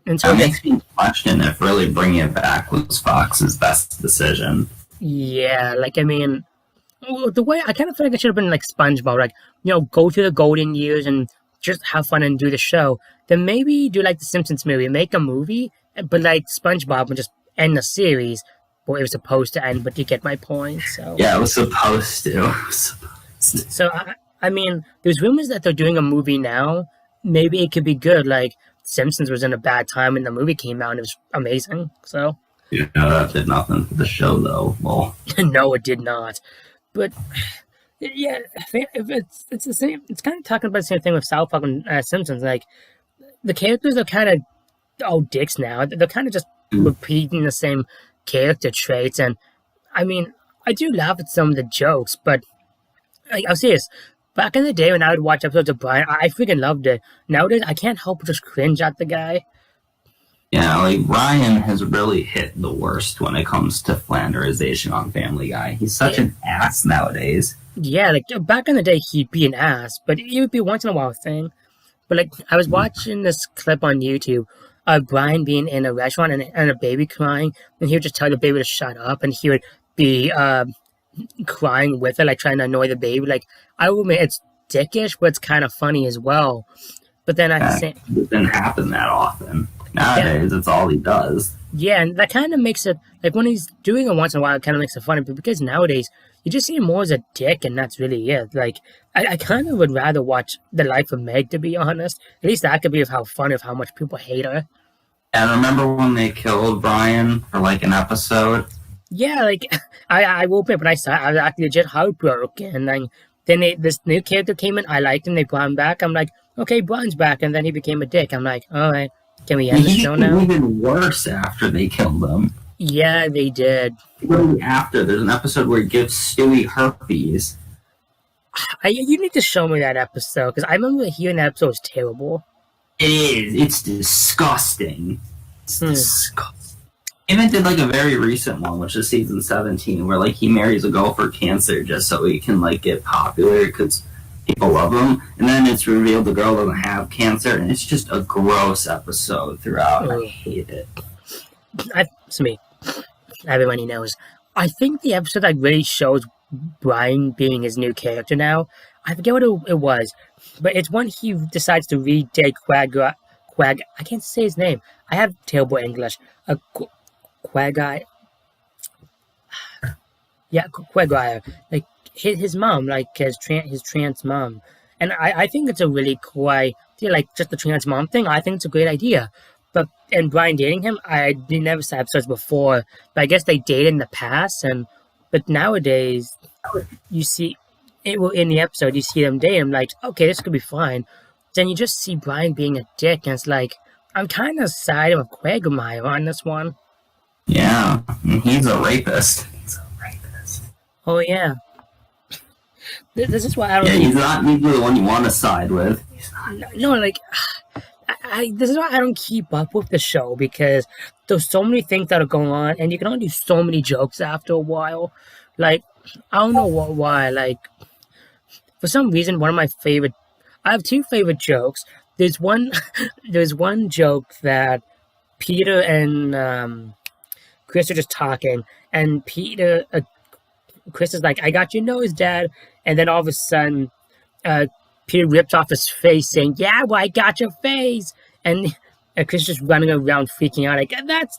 Speaker 1: until
Speaker 2: That
Speaker 1: it
Speaker 2: makes me question if really bringing it back was Fox's best decision.
Speaker 1: yeah, like I mean, the way I kind of feel like it should have been like SpongeBob, like go to the golden years and just have fun and do the show, then maybe do like the Simpsons movie, make a movie, but like SpongeBob and just end the series where it was supposed to end. But you get my point. So
Speaker 2: Yeah, it was supposed to.
Speaker 1: so I mean, there's rumors that they're doing a movie now. Maybe it could be good. Like Simpsons was in a bad time when the movie came out and it was amazing. So
Speaker 2: Yeah, that did nothing for the show, though. Well,
Speaker 1: no, it did not. But yeah, I think it's the same. It's kind of talking about the same thing with South Park and Simpsons. Like the characters are kind of old dicks now. They're kind of just repeating the same character traits. And I mean, I do laugh at some of the jokes, but like, I'll say this. Back in the day when I would watch episodes of Brian, I freaking loved it. Nowadays, I can't help but just cringe at the guy.
Speaker 2: yeah, like Ryan has really hit the worst when it comes to Flanderization on Family Guy. He's such an ass nowadays.
Speaker 1: Yeah, like back in the day, he'd be an ass, but it would be once in a while thing. But like, I was watching this clip on YouTube of Brian being in a restaurant and a baby crying, and he would just tell the baby to shut up, and he would be crying with it, like trying to annoy the baby. Like, I will admit it's dickish, but it's kind of funny as well. But then at the same,
Speaker 2: It didn't happen that often. Nowadays, it's all he does.
Speaker 1: yeah, and that kind of makes it like when he's doing it once in a while, it kind of makes it funny. But because nowadays you just see him more as a dick, and that's really it. Like, I kind of would rather watch The Life of Meg, to be honest. At least that could be of how fun of how much people hate her.
Speaker 2: And remember when they killed Brian for like an episode?
Speaker 1: Yeah, like I woke up and I saw I was actually legit heartbroken. And then this new character came in. I liked him. They brought him back. I'm like, okay, Brian's back, and then he became a dick. I'm like, all right, can we end the
Speaker 2: He
Speaker 1: show
Speaker 2: became
Speaker 1: now?
Speaker 2: even worse after they killed him.
Speaker 1: Yeah, they did.
Speaker 2: Literally after, there's an episode where he gives Stewie herpes.
Speaker 1: You need to show me that episode because I remember hearing that episode was terrible.
Speaker 2: It is. It's disgusting. It's
Speaker 1: Hmm.
Speaker 2: disgusting. And it did like a very recent one, which is season 17, where like he marries a girl for cancer just so he can like get popular because people love him. And then it's revealed the girl doesn't have cancer, and it's just a gross episode throughout. I hate it.
Speaker 1: It's me. Everybody knows. I think the episode that really shows Brian being his new character now, I forget what it was, but it's when he decides to redate Quag. I can't say his name. I have terrible English. Quaggai. Yeah, Quaggai. Like his mom, like his trans mom, and I think it's a really cool idea. Like just the trans mom thing. I think it's a great idea. And Brian dating him, I never saw episodes before, but I guess they dated in the past. But nowadays, you see it in the episode, you see them date. I'm like, okay, this could be fine. Then you just see Brian being a dick, and it's like, I'm kind of siding with Quagmire on this one.
Speaker 2: Yeah, and he's a rapist. He's a rapist.
Speaker 1: Oh yeah, this is why I don't.
Speaker 2: Yeah, he's not usually the one you want to side with. He's not.
Speaker 1: No, like, this is why I don't keep up with the show because there's so many things that are going on, and you can only do so many jokes after a while. Like, I don't know why. Like, for some reason, I have two favorite jokes. There's one, there's one joke that Peter and Chris are just talking, and Chris is like, "I got your nose, Dad," and then all of a sudden, Peter rips off his face, saying, "Yeah, well, I got your face," and Chris just running around freaking out, like, "That's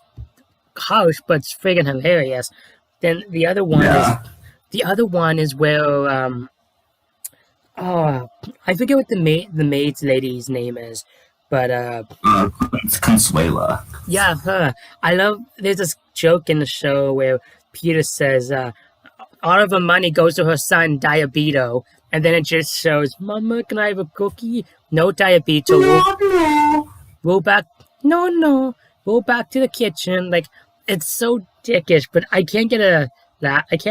Speaker 1: harsh, but it's friggin' hilarious." Then the other one is where I forget what the maid's lady's name is, but
Speaker 2: It's Consuela.
Speaker 1: yeah, her. There's this joke in the show where Peter says, all of her money goes to her son, Diabito. And then it just shows, Mama, can I have a cookie? No, Diabito. Roll back. No. Roll back to the kitchen. Like, it's so dickish, but I can't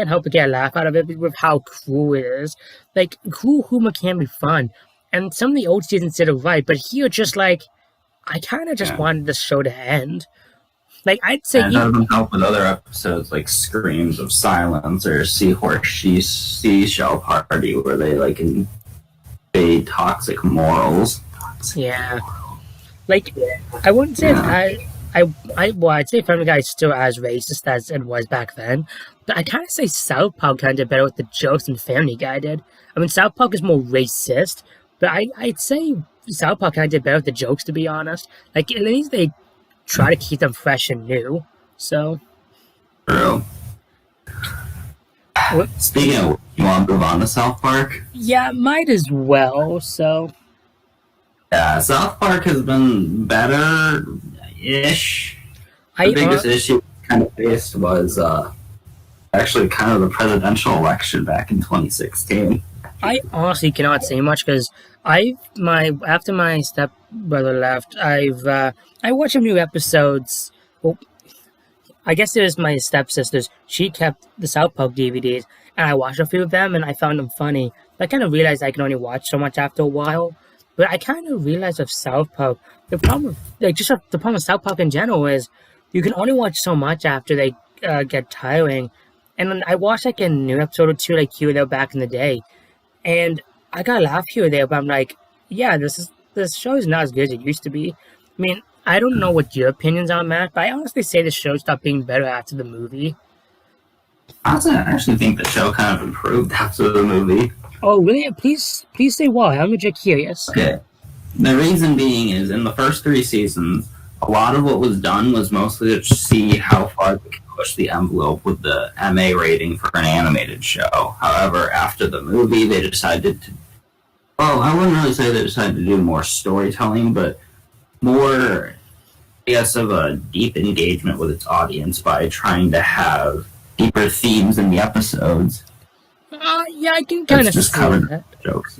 Speaker 1: help but get a laugh out of it with how cruel it is. Like, cruel humor can be fun. And some of the old seasons did it right, but here, just like, I kind of just wanted the show to end. Like, I'd say...
Speaker 2: And it doesn't help with other episodes like Screams of Silence or Seashell Party, where they like invade toxic morals.
Speaker 1: Yeah. Like, I wouldn't say I'd say Family Guy is still as racist as it was back then, but I kind of say South Park kind of did better with the jokes than Family Guy did. I mean, South Park is more racist, but I'd say South Park kind of did better with the jokes, to be honest. Like at least they try to keep them fresh and new. So,
Speaker 2: True.
Speaker 1: what,
Speaker 2: Speaking of, you want to move on to South Park?
Speaker 1: yeah, might as well. So,
Speaker 2: Yeah, South Park has been better-ish. The
Speaker 1: I
Speaker 2: biggest issue kind of faced was actually kind of the presidential election back in 2016.
Speaker 1: I honestly cannot say much because after my stepbrother left, I watched some new episodes. Well, I guess it was my stepsisters. She kept the South Park DVDs, and I watched a few of them, and I found them funny. I kind of realized I can only watch so much after a while. But I kind of realized with South Park, the problem with the problem with South Park in general is you can only watch so much after they get tiring. And then I watched like a new episode or two, like here or there back in the day, and I got a laugh here or there, but I'm like, yeah, this show is not as good as it used to be. I mean, I don't know what your opinions are, Matt, but I honestly say the show stopped being better after the movie.
Speaker 2: Honestly, I actually think the show kind of improved after the movie.
Speaker 1: Oh, really? Please say why. I'm just curious.
Speaker 2: Okay. The reason being is in the first 3 seasons, a lot of what was done was mostly to see how far they could push the envelope with the MA rating for an animated show. However, after the movie, they decided to. Well, I wouldn't really say they decided to do more storytelling, but more, I guess, of a deep engagement with its audience by trying to have deeper themes in the episodes.
Speaker 1: Yeah, I can kind of
Speaker 2: Just
Speaker 1: see
Speaker 2: covered
Speaker 1: that.
Speaker 2: jokes.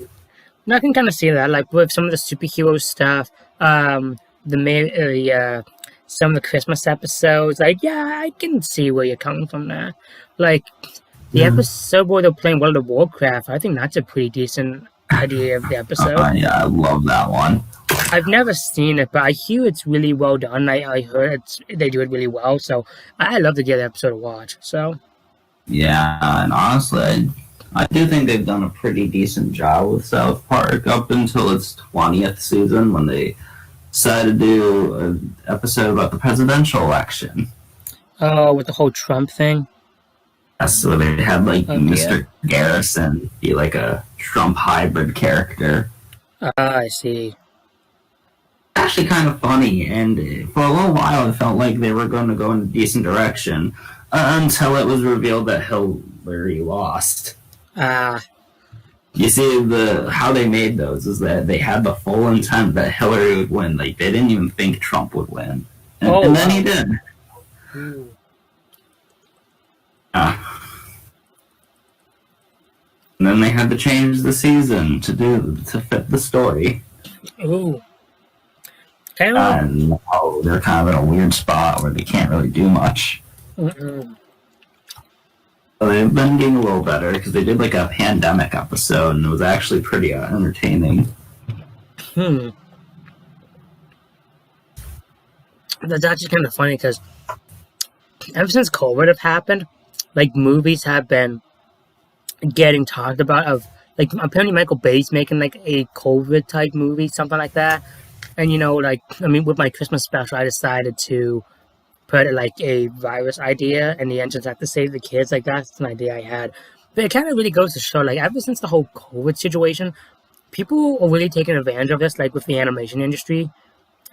Speaker 1: I can kind of see that, like with some of the superhero stuff, some of the Christmas episodes. Like, yeah, I can see where you're coming from there. Like the episode where they're playing World of Warcraft, I think that's a pretty decent idea of the episode.
Speaker 2: Yeah, I love that one.
Speaker 1: I've never seen it, but I hear it's really well done. I heard they do it really well, so I love to get the episode to watch. So
Speaker 2: Yeah, and honestly, I do think they've done a pretty decent job with South Park up until its 20th season when they decided to do an episode about the presidential election.
Speaker 1: oh, with the whole Trump thing.
Speaker 2: So they had like
Speaker 1: Oh,
Speaker 2: Mr. Garrison be like a Trump hybrid character.
Speaker 1: I see.
Speaker 2: Actually, kind of funny, and for a little while, it felt like they were going to go in a decent direction until it was revealed that Hillary lost. You see, how they made those is that they had the full intent that Hillary would win. Like, they didn't even think Trump would win. And then he did.
Speaker 1: Ooh.
Speaker 2: And then they had to change the season to fit the story.
Speaker 1: Ooh. Kind of.
Speaker 2: And now they're kind of in a weird spot where they can't really do much.
Speaker 1: Mm-mm.
Speaker 2: So they've been getting a little better because they did like a pandemic episode and it was actually pretty entertaining.
Speaker 1: That's actually kind of funny because ever since COVID have happened, like movies have been getting talked about. Of like apparently Michael Bay's making like a COVID type movie, something like that. And like I mean, with my Christmas special, I decided to put like a virus idea in the entrance have to save the kids. Like that's an idea I had. But it kind of really goes to show, like ever since the whole COVID situation, people are really taking advantage of this, like with the animation industry,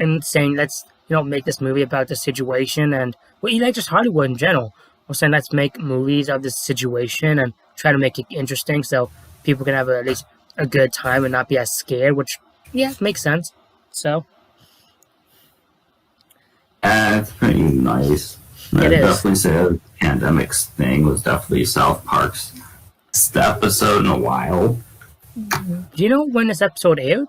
Speaker 1: and saying let's make this movie about the situation, and like just Hollywood in general. We're saying let's make movies of this situation and try to make it interesting so people can have at least a good time and not be as scared. Which makes sense. So.
Speaker 2: It's pretty nice.
Speaker 1: It
Speaker 2: I'd
Speaker 1: is.
Speaker 2: definitely say the pandemic's thing was definitely South Park's best episode in a while.
Speaker 1: Do you know when this episode aired?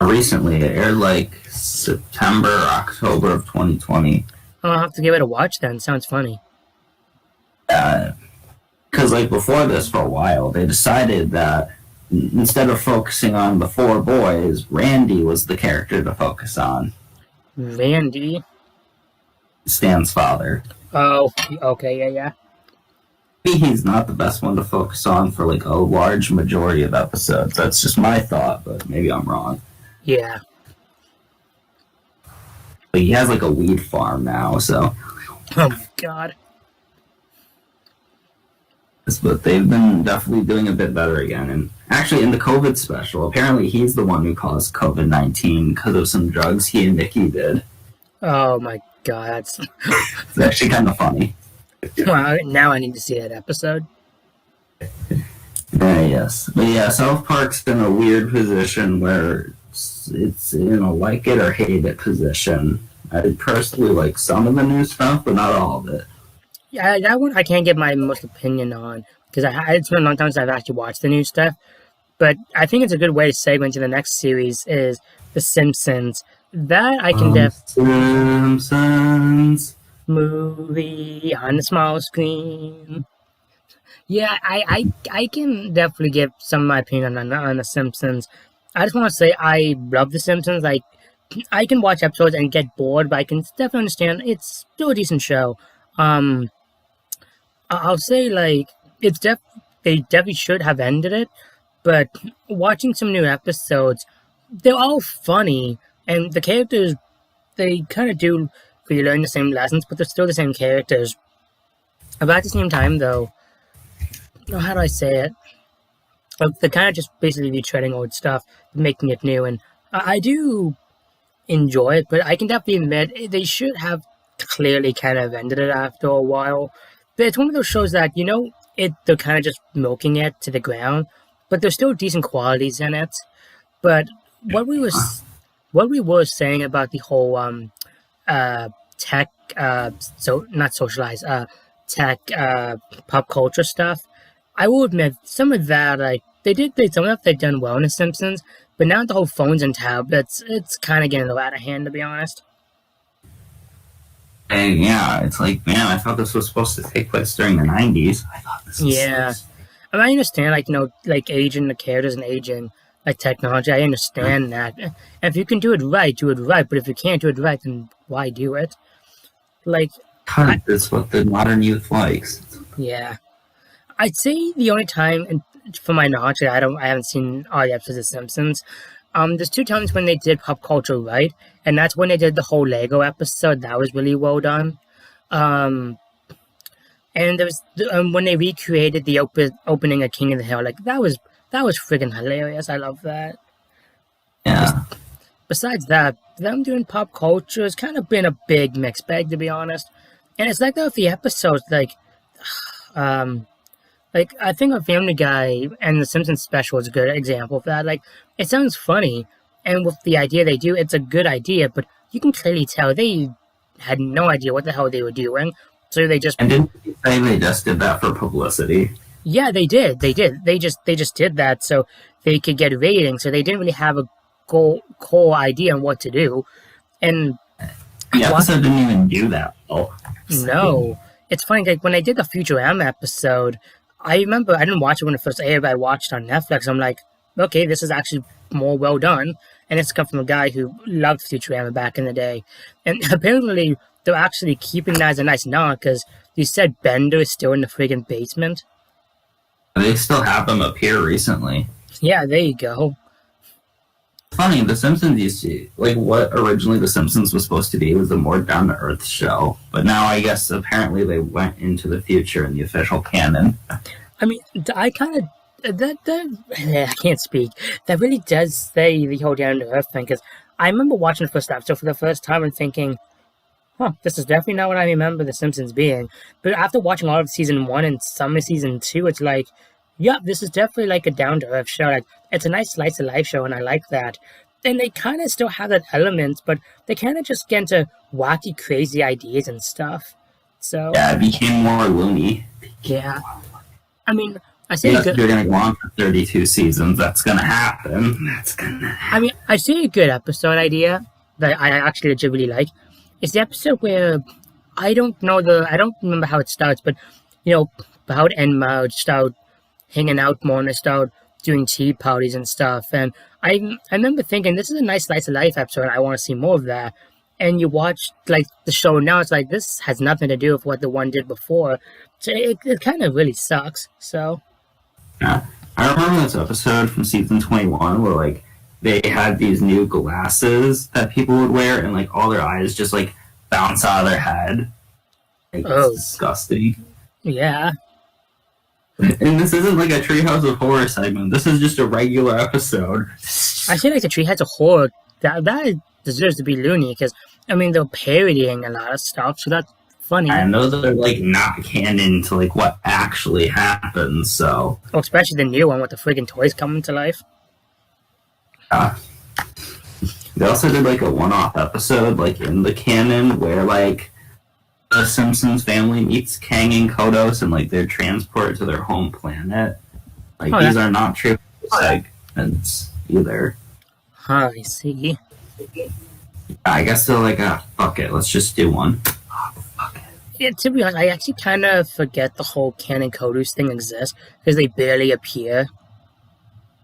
Speaker 2: Recently, it aired like September, October of 2020.
Speaker 1: I'll have to give it a watch then. Sounds funny.
Speaker 2: Because like before this, for a while, they decided that instead of focusing on the 4 boys, Randy was the character to focus on.
Speaker 1: Randy?
Speaker 2: Stan's father.
Speaker 1: Oh, okay, yeah.
Speaker 2: Maybe he's not the best one to focus on for like a large majority of episodes. That's just my thought, but maybe I'm wrong.
Speaker 1: Yeah.
Speaker 2: But he has like a weed farm now, so
Speaker 1: Oh my god.
Speaker 2: But they've been definitely doing a bit better again. And actually, in the COVID special, apparently he's the one who caused COVID-19 because of some drugs he and Nikki did.
Speaker 1: Oh my god, that's
Speaker 2: It's actually kind of funny.
Speaker 1: well, now I need to see that episode.
Speaker 2: Yes. But yeah, South Park's in a weird position where it's in a like it or hate it position. I personally like some of the new stuff, but not all of it.
Speaker 1: Yeah, that one I can't get my most opinion on because it's been a long time since I've actually watched the new stuff. But I think it's a good way to segue into the next series is The Simpsons. That I can
Speaker 2: Simpsons
Speaker 1: movie on the small screen. Yeah, I can definitely give some of my opinion on The Simpsons. I just want to say I love The Simpsons. Like, I can watch episodes and get bored, but I can definitely understand it's still a decent show. I'll say like they definitely should have ended it, but watching some new episodes, they're all funny, and the characters they kind of do really learn the same lessons, but they're still the same characters. But at the same time, though, how do I say it? They're kind of just basically retreading old stuff, making it new, and I do enjoy it, but I can definitely admit they should have clearly kind of ended it after a while. But it's one of those shows that they're kind of just milking it to the ground, but there's still decent qualities in it. But what we were saying about the whole tech so not socialized tech pop culture stuff, I will admit some of that some of that they've done well in The Simpsons, but now the whole phones and tablets, it's kind of getting out of hand, to be honest.
Speaker 2: And yeah, it's like, man, I thought this was supposed to take place during the 90s. I thought this was.
Speaker 1: Yeah. I mean, I understand, like aging the characters and aging like technology. I understand that. And if you can do it right, do it right. But if you can't do it right, then why do it? Like,
Speaker 2: That's what the modern youth likes.
Speaker 1: yeah, I'd say the only time, and for my knowledge, I haven't seen all the episodes of Simpsons. There's two times when they did pop culture right, and that's when they did the whole Lego episode. That was really well done. And there was when they recreated the opening of King of the Hill. Like that was freaking hilarious. I love that.
Speaker 2: Yeah.
Speaker 1: Besides that, them doing pop culture has kind of been a big mixed bag, to be honest. And it's like that with the episodes, like I think of Family Guy and The Simpsons special is a good example of that. Like, it sounds funny, and with the idea they do, it's a good idea, but you can clearly tell they had no idea what the hell they were doing. So they just
Speaker 2: And didn't you say they just did that for publicity?
Speaker 1: yeah, they did. They just did that so they could get ratings. So they didn't really have a core idea on what to do. And
Speaker 2: The episode didn't even do that well.
Speaker 1: no, it's funny. Like when I did the Futurama episode, I remember I didn't watch it when it first aired, but I watched it on Netflix. I'm like, okay, this is actually more well done. And it's come from a guy who loved Futurama back in the day. And apparently, they're actually keeping that as a nice nod because you said Bender is still in the friggin' basement.
Speaker 2: They still have them appear recently.
Speaker 1: Yeah, there you go.
Speaker 2: Funny, The Simpsons used to, like, what originally The Simpsons was supposed to be was a more down-to-earth show. But now I guess apparently they went into the future in the official canon.
Speaker 1: I mean, I kind of I can't speak. That really does say the whole down to earth thing because I remember watching the first episode for the first time and thinking, this is definitely not what I remember The Simpsons being. But after watching all of season 1 and some of season 2, it's like, yeah, this is definitely like a down to earth show. Like, it's a nice slice of life show, and I like that. And they kind of still have that element, but they kind of just get into wacky, crazy ideas and stuff. So
Speaker 2: Yeah, it became more loony.
Speaker 1: yeah, I mean, I say
Speaker 2: Yes, you're going to go on for 32 seasons. That's going to happen.
Speaker 1: I mean, I see a good episode idea that I actually legitimately like. It's the episode where I don't remember how it starts, but how it ends, start hanging out more and start doing tea parties and stuff. And I remember thinking, this is a nice slice of life episode. I want to see more of that. And you watch like the show now, it's like this has nothing to do with what the one did before. So it kind of really sucks. So.
Speaker 2: Yeah. I remember this episode from season 21 where, like, they had these new glasses that people would wear and, like, all their eyes just, like, bounce out of their head. Like, it's disgusting.
Speaker 1: Yeah.
Speaker 2: And this isn't like a Treehouse of Horror segment. This is just a regular episode.
Speaker 1: I feel like the Treehouse of Horror that deserves to be loony because I mean they're parodying a lot of stuff, so that's funny.
Speaker 2: I know that they're like not canon to like what actually happens. So,
Speaker 1: well, especially the new one with the friggin' toys coming to life.
Speaker 2: They also did like a one-off episode, like in the canon, where like the Simpsons family meets Kang and Kodos, and like they're transported to their home planet. Like these are not true segments either.
Speaker 1: Huh, I see.
Speaker 2: I guess they're like, fuck it, let's just do one. Fuck it.
Speaker 1: Yeah, to be honest, I actually kind of forget the whole Kang and Kodos thing exists because they barely appear.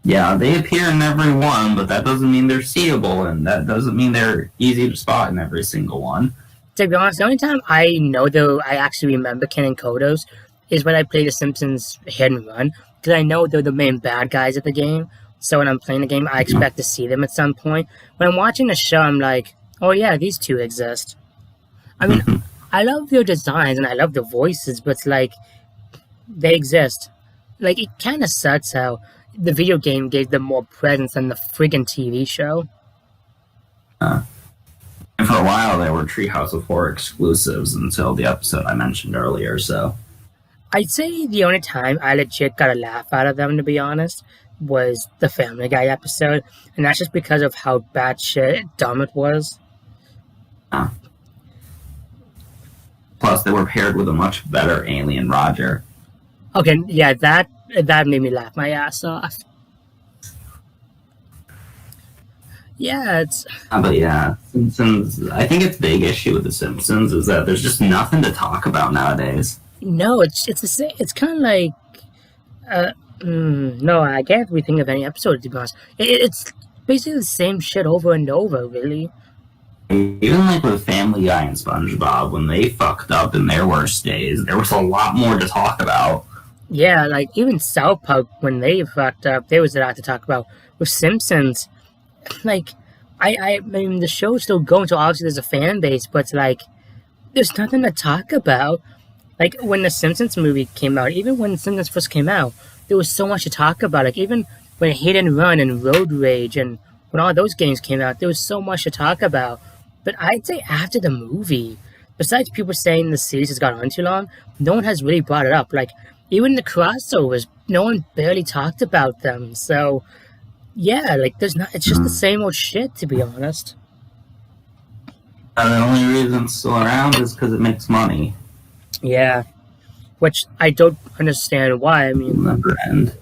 Speaker 2: Yeah, they appear in every one, but that doesn't mean they're seeable, and that doesn't mean they're easy to spot in every single one.
Speaker 1: To be honest, the only time I know though I actually remember Kang and Kodos is when I play The Simpsons Hit and Run, because I know they're the main bad guys at the game. So when I'm playing the game, I expect to see them at some point. When I'm watching the show, I'm like, oh yeah, these two exist. I mean, I love their designs and I love the voices, but it's like, they exist. Like, it kind of sucks how the video game gave them more presence than the friggin' TV show.
Speaker 2: And for a while, they were Treehouse of Horror exclusives until the episode I mentioned earlier, so.
Speaker 1: I'd say the only time I legit got a laugh out of them, to be honest, was the Family Guy episode, and that's just because of how batshit dumb it was.
Speaker 2: Plus, they were paired with a much better alien Roger.
Speaker 1: Okay, yeah, that made me laugh my ass off. Yeah, it's...
Speaker 2: But yeah, Simpsons, I think its big issue with The Simpsons is that there's just nothing to talk about nowadays.
Speaker 1: No, it's the same. It's kind of like... no, I can't really think of any episode, to be honest. It's basically the same shit over and over, really.
Speaker 2: Even like with Family Guy and SpongeBob, when they fucked up in their worst days, there was a lot more to talk about.
Speaker 1: Yeah, like, even South Park, when they fucked up, there was a lot to talk about. With Simpsons, like, I mean, the show's still going, so obviously there's a fan base, but it's like, there's nothing to talk about. Like, when the Simpsons movie came out, even when Simpsons first came out, there was so much to talk about. Like, even when Hit and Run and Road Rage and when all those games came out, there was so much to talk about. But I'd say after the movie, besides people saying the series has gone on too long, no one has really brought it up. Like, even the crossovers, no one barely talked about them. So, yeah, like, there's not, it's just the same old shit, to be honest.
Speaker 2: And the only reason it's still around is because it makes money.
Speaker 1: Yeah. Which I don't understand why. I mean,
Speaker 2: Never end.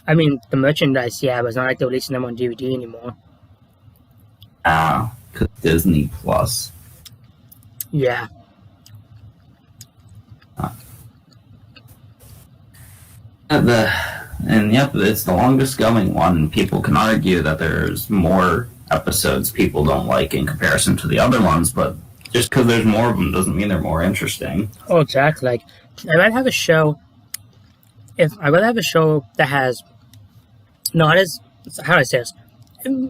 Speaker 1: I mean, the merchandise, yeah, but it's not like they're releasing them on DVD anymore.
Speaker 2: Because Disney Plus.
Speaker 1: Yeah.
Speaker 2: It's the longest going one. People can argue that there's more episodes people don't like in comparison to the other ones, but just because there's more of them doesn't mean they're more interesting.
Speaker 1: Oh, exactly. Like, I'd rather have a show that has not as, how do I say this?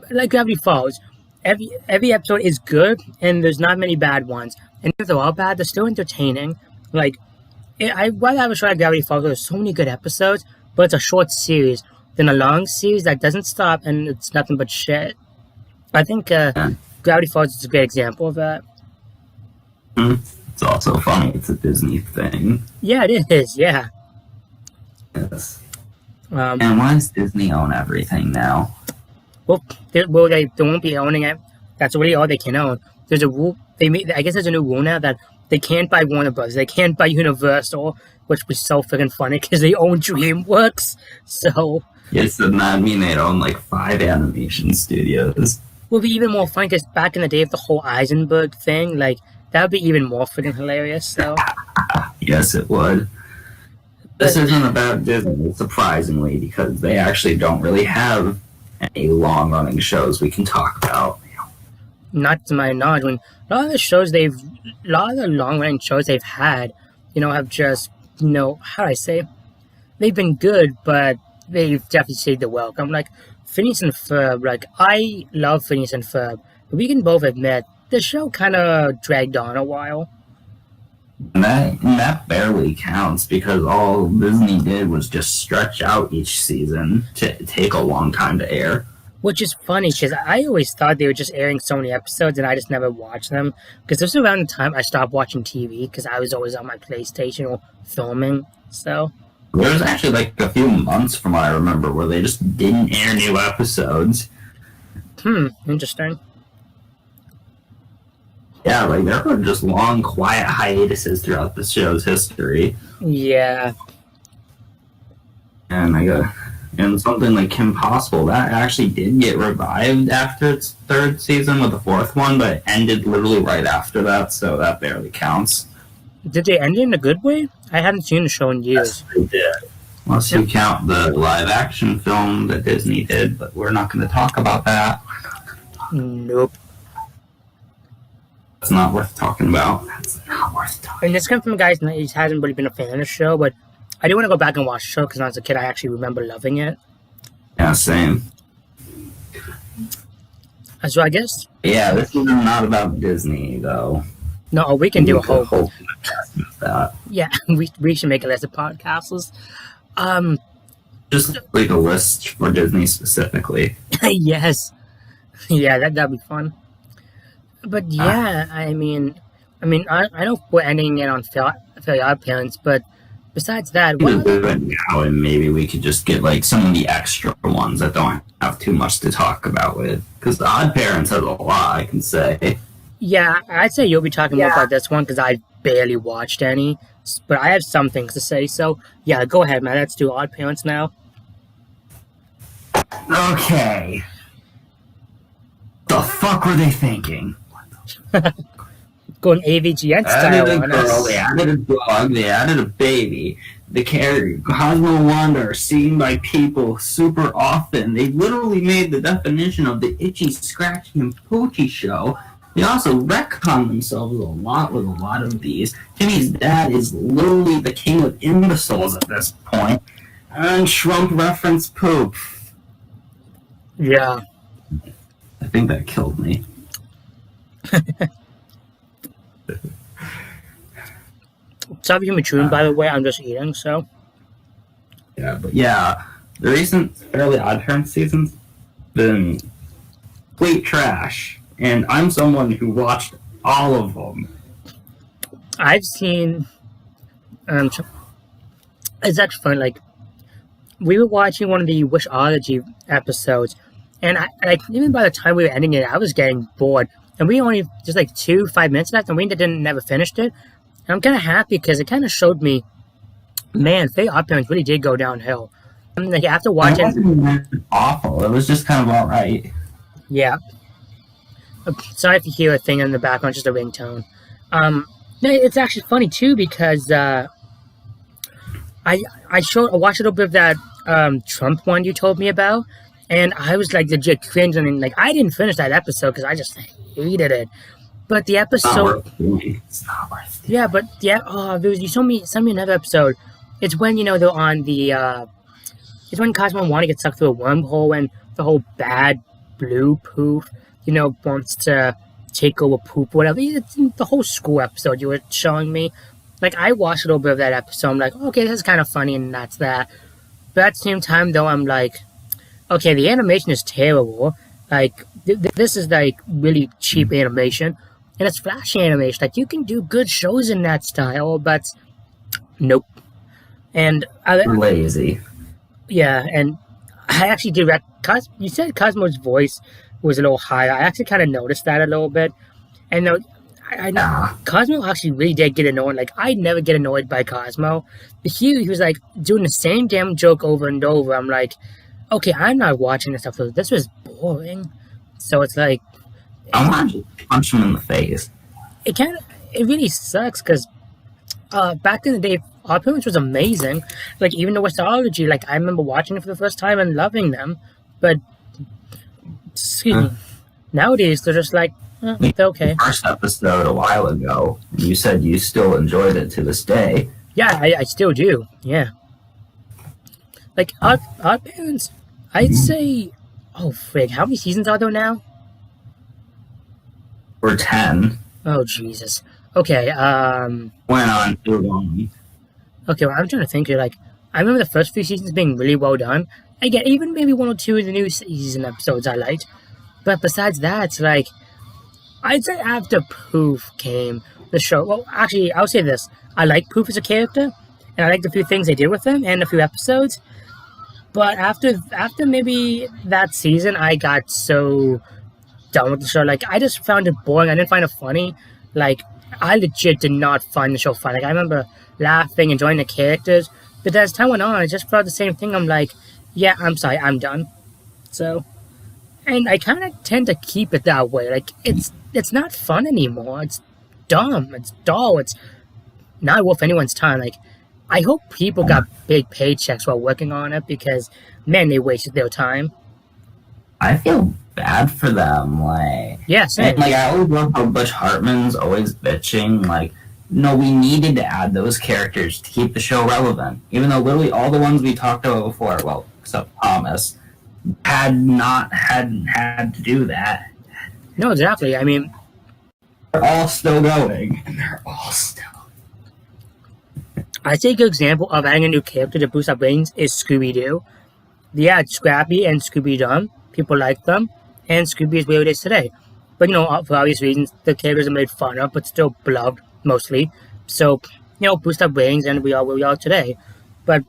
Speaker 1: Like Gravity Falls. Every episode is good, and there's not many bad ones. And if they're all bad, they're still entertaining. Like, I'd rather have a show like Gravity Falls where there's so many good episodes, but it's a short series, than a long series that doesn't stop and it's nothing but shit. I think Gravity Falls is a great example of that.
Speaker 2: It's also funny. It's a Disney thing.
Speaker 1: Yeah, it is. Yeah.
Speaker 2: Yes. And why does Disney own everything now?
Speaker 1: Well, they won't be owning it. That's really all they can own. There's a rule. I guess there's a new rule now that they can't buy Warner Bros. They can't buy Universal, which was so freaking funny because they own DreamWorks. So.
Speaker 2: Yes, doesn't that mean they'd own like 5 animation studios?
Speaker 1: Will be even more funny because back in the day of the whole Eisenberg thing, like that would be even more freaking hilarious. So.
Speaker 2: Yes, it would. This isn't about Disney, surprisingly, because they actually don't really have any long-running shows we can talk about.
Speaker 1: Not to my knowledge. When a lot of the long-running shows they've had, have just, how do I say? They've been good, but they've definitely saved the welcome. Like Phineas and Ferb. Like I love Phineas and Ferb, but we can both admit the show kind of dragged on a while.
Speaker 2: And that barely counts because all Disney did was just stretch out each season to take a long time to air.
Speaker 1: Which is funny because I always thought they were just airing so many episodes and I just never watched them. Because this was around the time I stopped watching TV because I was always on my PlayStation or filming. So
Speaker 2: There was actually like a few months from what I remember where they just didn't air new episodes.
Speaker 1: Interesting.
Speaker 2: Yeah, like there were just long, quiet hiatuses throughout the show's history.
Speaker 1: Yeah.
Speaker 2: And something like Kim Possible, that actually did get revived after its third season with the fourth one, but it ended literally right after that, so that barely counts.
Speaker 1: Did they end it in a good way? I haven't seen the show in years.
Speaker 2: Yes, they did. Unless you count the live action film that Disney did, but we're not going to talk about that.
Speaker 1: Nope.
Speaker 2: That's not worth talking about. That's not worth talking
Speaker 1: And this comes from a guy who hasn't really been a fan of the show, but I do want to go back and watch the show because when I was a kid, I actually remember loving it.
Speaker 2: Yeah, same.
Speaker 1: So I guess...
Speaker 2: Yeah, this is not about Disney, though.
Speaker 1: No, we can do a whole...
Speaker 2: podcast with that.
Speaker 1: Yeah, we should make a list of podcasts.
Speaker 2: Just like a list for Disney specifically.
Speaker 1: Yes. Yeah, that'd be fun. But yeah, I know we're ending it on Fairly Odd Parents, but besides that,
Speaker 2: We can do it now, and maybe we could just get like some of the extra ones that don't have too much to talk about with. Because the Odd Parents has a lot, I can say.
Speaker 1: yeah, I'd say you'll be talking more about this one because I barely watched any, but I have some things to say. So yeah, go ahead, man. Let's do Odd Parents now.
Speaker 2: Okay. The fuck were they thinking?
Speaker 1: Going AVGN
Speaker 2: Added
Speaker 1: style
Speaker 2: a
Speaker 1: on
Speaker 2: girl,
Speaker 1: us.
Speaker 2: they added a dog, they added a baby. The character Cosmo and Wanda are seen by people super often. They literally made the definition of the itchy, scratchy, and poochy show. They also retcon themselves a lot with a lot of these. Timmy's dad is literally the king of imbeciles at this point. And Trump reference poop.
Speaker 1: Yeah.
Speaker 2: I think that killed me.
Speaker 1: Sorry for me chewing, by the way. I'm just eating, so.
Speaker 2: Yeah, but yeah, the recent Fairly Odd Parents season's been complete trash, and I'm someone who watched all of them.
Speaker 1: I've seen. It's actually fun. Like, we were watching one of the Wishology episodes, and even by the time we were ending it, I was getting bored. And we only just like 5 minutes left, and we never finished it. And I'm kind of happy because it kind of showed me, man, Faye Odd Parents really did go downhill. I mean, like after
Speaker 2: It
Speaker 1: watching,
Speaker 2: wasn't awful. It was just kind of alright.
Speaker 1: yeah. Sorry if you hear a thing in the background, just a ringtone. No, it's actually funny too because I watched a little bit of that Trump one you told me about, and I was like legit cringing. And like I didn't finish that episode because I just hated it. But the episode,
Speaker 2: It's not worth it.
Speaker 1: yeah, but yeah, you sent me another episode. It's when they're on the it's when Cosmo and Wanda get sucked through a wormhole and the whole bad blue poof, wants to take over poop, whatever. It's the whole school episode you were showing me. Like, I watched a little bit of that episode. I'm like, okay, this is kind of funny, and that's that. But at the same time, though, I'm like, okay, the animation is terrible. Like, this is, like, really cheap animation. And it's flashy animation. Like, you can do good shows in that style, but nope. And
Speaker 2: Lazy.
Speaker 1: yeah, and I actually did. You said Cosmo's voice was a little higher. I actually kind of noticed that a little bit. And I know Cosmo actually really did get annoyed. Like, I never get annoyed by Cosmo. But he was like doing the same damn joke over and over. I'm like, okay, I'm not watching this episode. This was boring. So it's like,
Speaker 2: I want to punch him in the face.
Speaker 1: it really sucks because back in the day, Odd Parents was amazing. Like, even the Westology, like, I remember watching it for the first time and loving them. But, excuse me, nowadays they're just like, they're okay.
Speaker 2: First episode a while ago, you said you still enjoyed it to this day.
Speaker 1: Yeah, I still do. Yeah. Like, Odd Parents, I'd say, oh, frig, how many seasons are there now?
Speaker 2: We're 10.
Speaker 1: Oh, Jesus. Okay,
Speaker 2: Went on too long.
Speaker 1: okay, well, I'm trying to think here. Like, I remember the first few seasons being really well done. Again, even maybe one or two of the new season episodes I liked. But besides that, it's like, I'd say after Poof came the show. Well, actually, I'll say this: I like Poof as a character, and I liked a few things they did with him and a few episodes. But after maybe that season, I got so done with the show. Like, I just found it boring. I didn't find it funny. Like, I legit did not find the show funny. Like, I remember laughing, enjoying the characters, but as time went on, I just felt the same thing. I'm like, yeah, I'm sorry, I'm done. So, and I kind of tend to keep it that way. Like, it's not fun anymore. It's dumb. It's dull. It's not worth anyone's time. Like, I hope people got big paychecks while working on it because, man, they wasted their time.
Speaker 2: I feel bad for them.
Speaker 1: Yeah,
Speaker 2: And
Speaker 1: same.
Speaker 2: I always love how Butch Hartman's always bitching. No, we needed to add those characters to keep the show relevant. Even though literally all the ones we talked about before, well, except Thomas, hadn't had to do that.
Speaker 1: No, exactly. I mean,
Speaker 2: They're all still going, and they're all still.
Speaker 1: I take an example of adding a new character to boost up ratings is Scooby Doo. Yeah, it's Scrappy and Scooby Doo. People like them, and Scooby is where it is today. But for obvious reasons, the characters are made fun of, but still beloved mostly. So, boost up ratings, and we are where we are today. But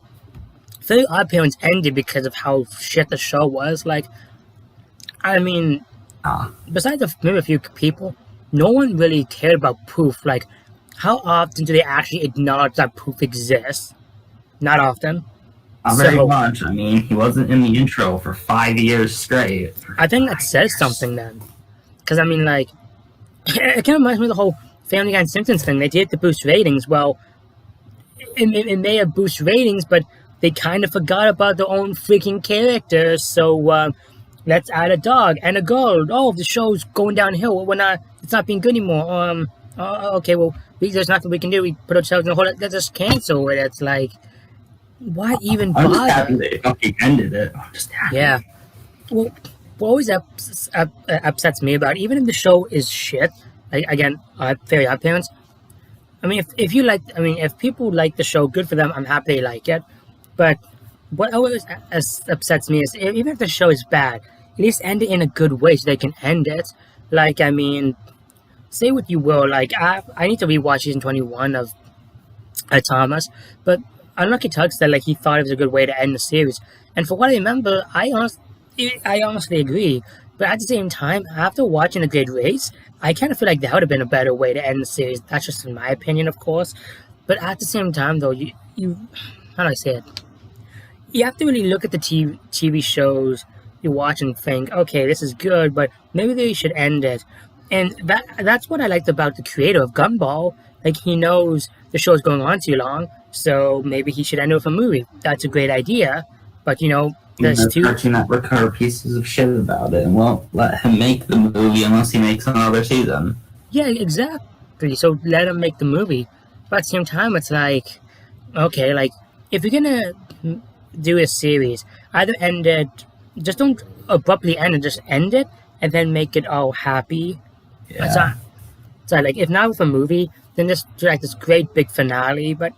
Speaker 1: Fairly Odd Parents ended because of how shit the show was. Like, I mean, besides maybe a few people, no one really cared about Poof. Like, how often do they actually acknowledge that Poof exists? Not often.
Speaker 2: Not very
Speaker 1: So
Speaker 2: much. I mean, he wasn't in the intro for 5 years straight.
Speaker 1: I think that says something then. Because, I mean, like, it kind of reminds me of the whole Family Guy and Simpsons thing. They did it to boost ratings. Well, it may have boosted ratings, but they kind of forgot about their own freaking characters. So let's add a dog and a girl. Oh, the show's going downhill. It's not being good anymore. Okay, well, there's nothing we can do. We put ourselves in a hole. Let's just cancel it. It's like, why even
Speaker 2: I'm just happy
Speaker 1: bother?
Speaker 2: they fucking ended it. I'm just happy.
Speaker 1: Yeah. Well, what always upsets me about it, even if the show is shit, like, again, Fairy Odd Parents. I mean, if people like the show, good for them. I'm happy they like it. But what always upsets me is even if the show is bad, at least end it in a good way so they can end it. Like, I mean, say what you will. Like, I need to rewatch season 21 of Thomas, but Unlucky Tug said like he thought it was a good way to end the series. And for what I remember, I honestly agree. But at the same time, after watching The Great Race, I kind of feel like that would have been a better way to end the series. That's just in my opinion, of course. But at the same time, though, you how do I say it? You have to really look at the TV shows you watch and think, okay, this is good, but maybe they should end it. And that's what I liked about the creator of Gumball. Like, he knows the show's going on too long, so maybe he should end it with a movie. That's a great idea, but there's two.
Speaker 2: Cartoon Network are pieces of shit about it and won't let him make the movie unless he makes another season.
Speaker 1: Yeah, exactly. So let him make the movie. But at the same time, it's like, okay, like, if you're gonna do a series, either end it, just don't abruptly end it, just end it, and then make it all happy.
Speaker 2: Yeah.
Speaker 1: So like, if not with a movie, then just do like this great big finale. But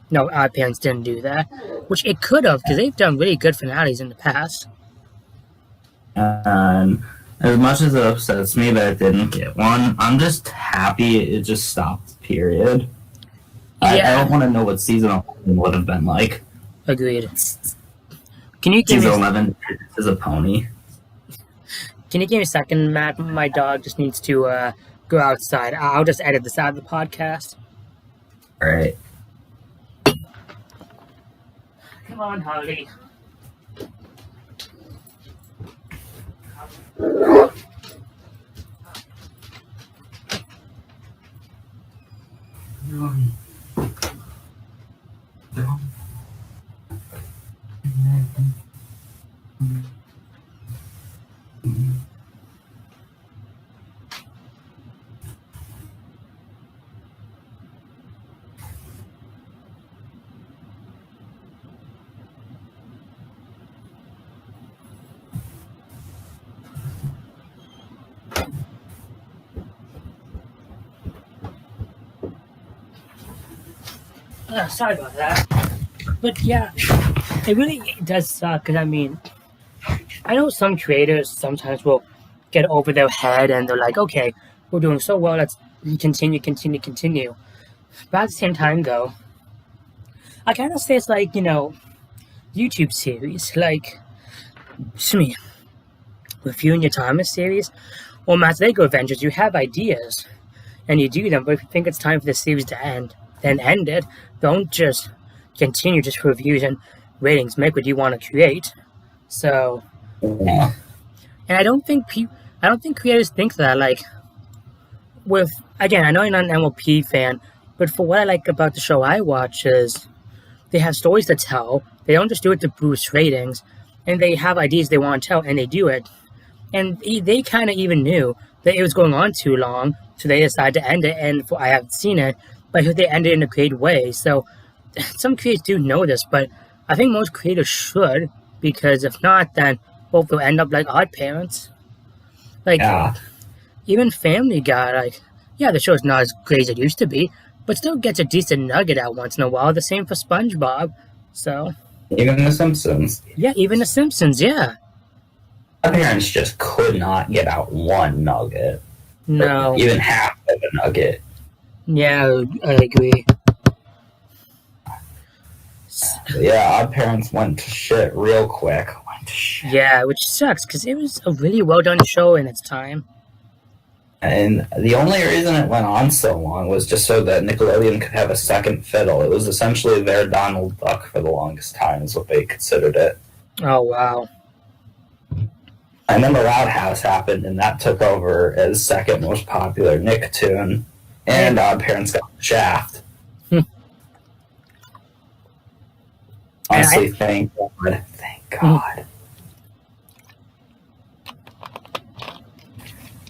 Speaker 1: no, our parents didn't do that, which it could have, because they've done really good finales in the past.
Speaker 2: And as much as it upsets me that it didn't get one, I'm just happy it just stopped, period. I
Speaker 1: Yeah,
Speaker 2: don't want to know what season 11 would have been like.
Speaker 1: agreed. Can you give me
Speaker 2: Season 11 is a pony.
Speaker 1: Can you give me a second, Matt? My dog just needs to go outside. I'll just edit this out of the podcast.
Speaker 2: Alright.
Speaker 1: Come on, Harley. Sorry about that. But yeah, it really does suck because I mean, I know some creators sometimes will get over their head and they're like, okay, we're doing so well, let's continue. But at the same time, though, I kind of say it's like, YouTube series, like, excuse me, with you and your Thomas series, or Matt's Lego Adventures, you have ideas and you do them, but if you think it's time for the series to end, then end it. Don't just continue just for reviews and ratings. Make what you want to create. So,
Speaker 2: Yeah.
Speaker 1: and I don't think creators think that. Like, with again, I know you're not an MLP fan, but for what I like about the show I watch is they have stories to tell. They don't just do it to boost ratings, and they have ideas they want to tell, and they do it. And they kind of even knew that it was going on too long, so they decided to end it. And I haven't seen it, but they ended it in a creative way. So some creators do know this, but I think most creators should, because if not, then both will end up like Odd Parents. Like,
Speaker 2: Yeah.
Speaker 1: even Family Guy, like, yeah, the show's not as great as it used to be, but still gets a decent nugget out once in a while. The same for SpongeBob. So,
Speaker 2: Even The Simpsons.
Speaker 1: yeah, even The Simpsons, yeah.
Speaker 2: My parents just could not get out one nugget.
Speaker 1: No.
Speaker 2: Even half of a nugget.
Speaker 1: Yeah, I agree.
Speaker 2: Yeah, our parents went to shit real quick. Went to shit.
Speaker 1: Yeah, which sucks, because it was a really well done show in its time.
Speaker 2: And the only reason it went on so long was just so that Nickelodeon could have a second fiddle. It was essentially their Donald Duck for the longest time, is what they considered it.
Speaker 1: Oh, wow.
Speaker 2: And then the Loud House happened, and that took over as second most popular Nicktoon. And Odd Parents got Shaft. Honestly, thank God. Thank God.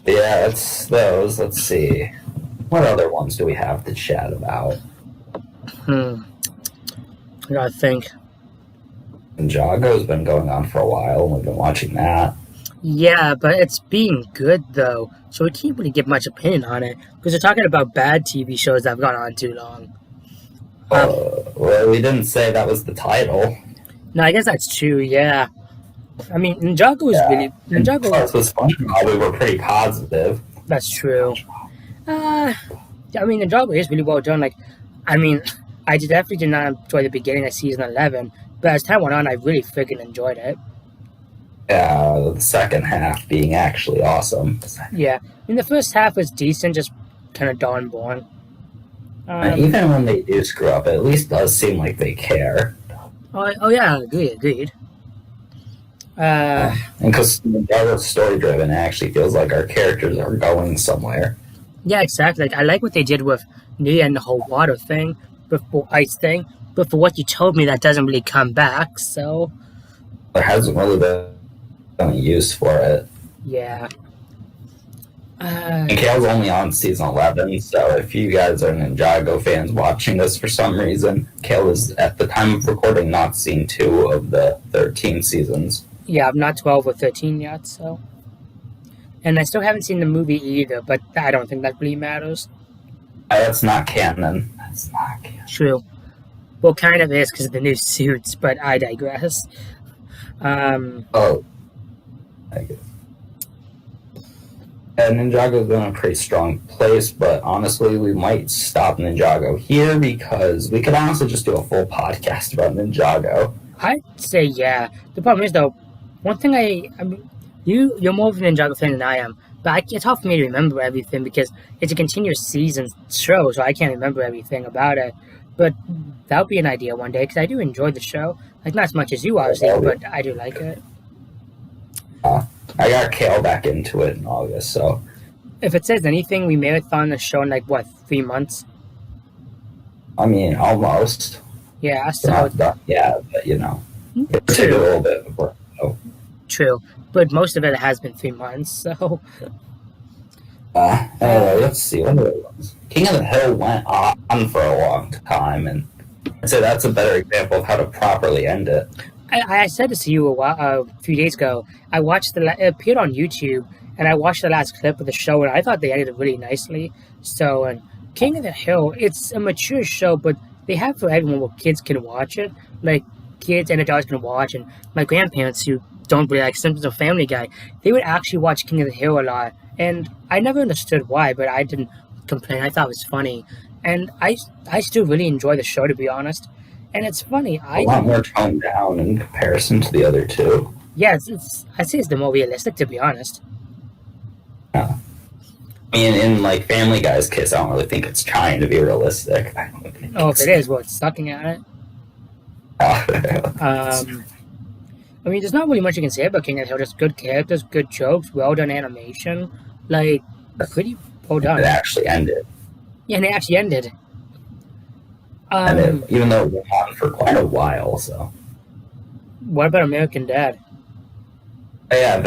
Speaker 2: Yeah, it's those. Let's see. What other ones do we have to chat about?
Speaker 1: I gotta think.
Speaker 2: Ninjago's been going on for a while, and we've been watching that.
Speaker 1: Yeah, but it's being good, though, so we can't really give much opinion on it, because we're talking about bad TV shows that have gone on too long.
Speaker 2: Well, we didn't say that was the title.
Speaker 1: No, I guess that's true, yeah. I mean, Ninjago is really... Ninjago...
Speaker 2: Plus, with SpongeBob, we were pretty positive.
Speaker 1: That's true. I mean, Ninjago is really well done. Like, I mean, I definitely did not enjoy the beginning of season 11, but as time went on, I really freaking enjoyed it.
Speaker 2: Yeah, the second half being actually awesome.
Speaker 1: Yeah. I mean, the first half was decent, just kind of darn boring.
Speaker 2: Even when they do screw up, it at least does seem like they care.
Speaker 1: Oh yeah, agreed.
Speaker 2: And because Ninjago's story-driven, it actually feels like our characters are going somewhere.
Speaker 1: Yeah, exactly. Like, I like what they did with Nia and the whole water thing, before ice thing, but for what you told me, that doesn't really come back, so...
Speaker 2: There hasn't really been any use for it.
Speaker 1: Yeah.
Speaker 2: And Kale's only on season 11, so if you guys are Ninjago fans watching this for some reason, Kale is, at the time of recording, not seen 2 of the 13 seasons.
Speaker 1: Yeah, I'm not 12 or 13 yet, so... And I still haven't seen the movie either, but I don't think that really matters.
Speaker 2: That's not canon. That's not canon.
Speaker 1: True. Well, kind of is because of the new suits, but I digress.
Speaker 2: Oh. I guess. And Ninjago's been in a pretty strong place, but honestly, we might stop Ninjago here because we could honestly just do a full podcast about Ninjago.
Speaker 1: I'd say yeah. The problem is, though, one thing I mean, you're more of a Ninjago fan than I am, but it's hard for me to remember everything because it's a continuous season show, so I can't remember everything about it. But that would be an idea one day because I do enjoy the show. Like, not as much as you, obviously, but I do like it.
Speaker 2: I got Kale back into it in August, so...
Speaker 1: If it says anything, we marathon the show in, like, what, 3 months?
Speaker 2: I mean, almost.
Speaker 1: Yeah,
Speaker 2: We're
Speaker 1: so...
Speaker 2: not done yet, but, you know. It took a little bit of work, so...
Speaker 1: True. But most of it has been 3 months, so...
Speaker 2: Anyway, let's see. What are the ones? King of the Hill went on for a long time, and I'd say that's a better example of how to properly end it.
Speaker 1: I said this to you a few days ago. I watched it appeared on YouTube, and I watched the last clip of the show, and I thought they ended it really nicely. So, and King of the Hill, it's a mature show, but they have for everyone where kids can watch it. Like, kids and adults can watch, and my grandparents who don't really like Simpsons or Family Guy, they would actually watch King of the Hill a lot. And I never understood why, but I didn't complain. I thought it was funny. And I still really enjoy the show, to be honest. And it's funny.
Speaker 3: A lot more toned down in comparison to the other two.
Speaker 1: Yeah, I'd say it's the more realistic, to be honest.
Speaker 3: Yeah. I mean, in like Family Guy's case, I don't really think it's trying to be realistic. I don't think
Speaker 1: Oh, if it is, well, it's sucking at it. I mean, there's not really much you can say about King of the Hill. Just good characters, good jokes, well done animation. Like, pretty well done.
Speaker 3: It actually ended.
Speaker 1: Yeah, and it actually ended.
Speaker 3: Even though it went on for quite a while, so.
Speaker 1: What about American Dad?
Speaker 3: Yeah,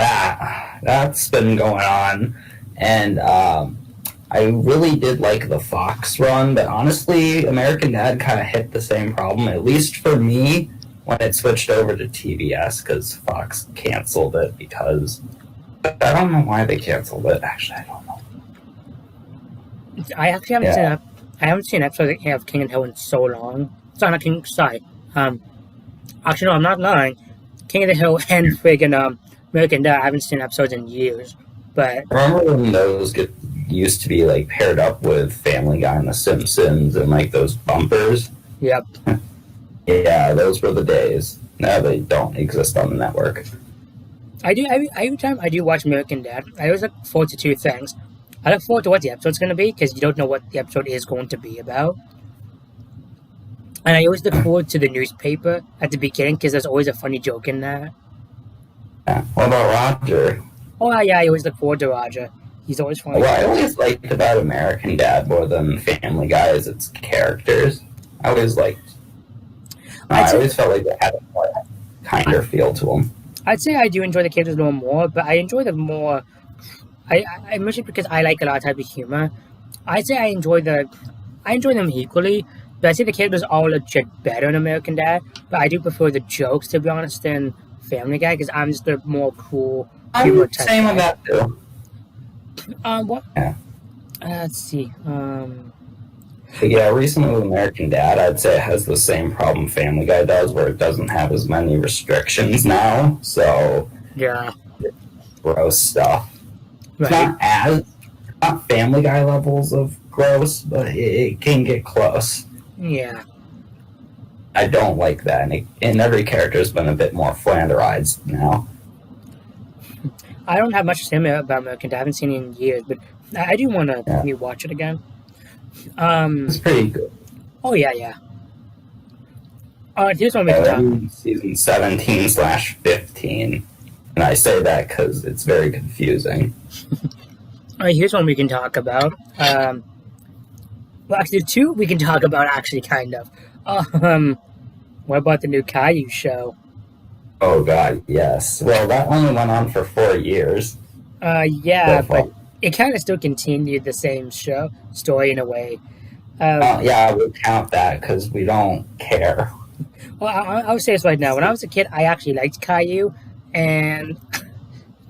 Speaker 3: that's been going on, and I really did like the Fox run, but honestly, American Dad kind of hit the same problem, at least for me, when it switched over to TBS, because Fox canceled it because I don't know why they canceled it. Actually, I don't know.
Speaker 1: I actually haven't seen I haven't seen an episode of King of the Hill in so long. Sorry, not King. Sorry. Actually, no, I'm not lying. King of the Hill and friggin' American Dad. I haven't seen episodes in years. But
Speaker 3: remember when those used to be like paired up with Family Guy and The Simpsons and like those bumpers?
Speaker 1: Yep.
Speaker 3: Yeah, those were the days. Now they don't exist on the network.
Speaker 1: I do every time I do watch American Dad, I always look forward to two things. I look forward to what the episode's going to be, because you don't know what the episode is going to be about. And I always look forward to the newspaper at the beginning, because there's always a funny joke in that.
Speaker 3: Yeah. What about Roger?
Speaker 1: Oh, yeah, I always look forward to Roger. He's always funny.
Speaker 3: What I always liked about American Dad more than Family Guy is its characters. I always felt like they had a more kinder feel to them.
Speaker 1: I'd say I do enjoy the characters a little more, but I enjoy them more. I mostly because I like a lot of type of humor. I'd say I enjoy them equally, but I'd say the characters are legit better in American Dad. But I do prefer the jokes, to be honest, than Family Guy, because I'm just the more cool humor
Speaker 3: I'm
Speaker 1: type.
Speaker 3: same with that too.
Speaker 1: What?
Speaker 3: Yeah.
Speaker 1: Let's see.
Speaker 3: But yeah, recently with American Dad, I'd say it has the same problem Family Guy does, where it doesn't have as many restrictions now. So
Speaker 1: Yeah.
Speaker 3: gross stuff.
Speaker 1: Right.
Speaker 3: It's not Family Guy levels of gross, but it can get close.
Speaker 1: Yeah.
Speaker 3: I don't like that, and every character's been a bit more flanderized now.
Speaker 1: I don't have much to say about American Dad. I haven't seen it in years, but I do want to rewatch it again.
Speaker 3: It's pretty good.
Speaker 1: Oh, yeah. Here's what we can talk.
Speaker 3: Season 17/15, and I say that because it's very confusing.
Speaker 1: All right, here's one we can talk about. Well, actually, two we can talk about, actually, kind of. What about the new Caillou show?
Speaker 3: Oh God, yes. Well, that only went on for 4 years.
Speaker 1: Yeah, but it kind of still continued the same story in a way.
Speaker 3: Yeah, I would count that because we don't care.
Speaker 1: Well, I'll say this right now. When I was a kid, I actually liked Caillou, and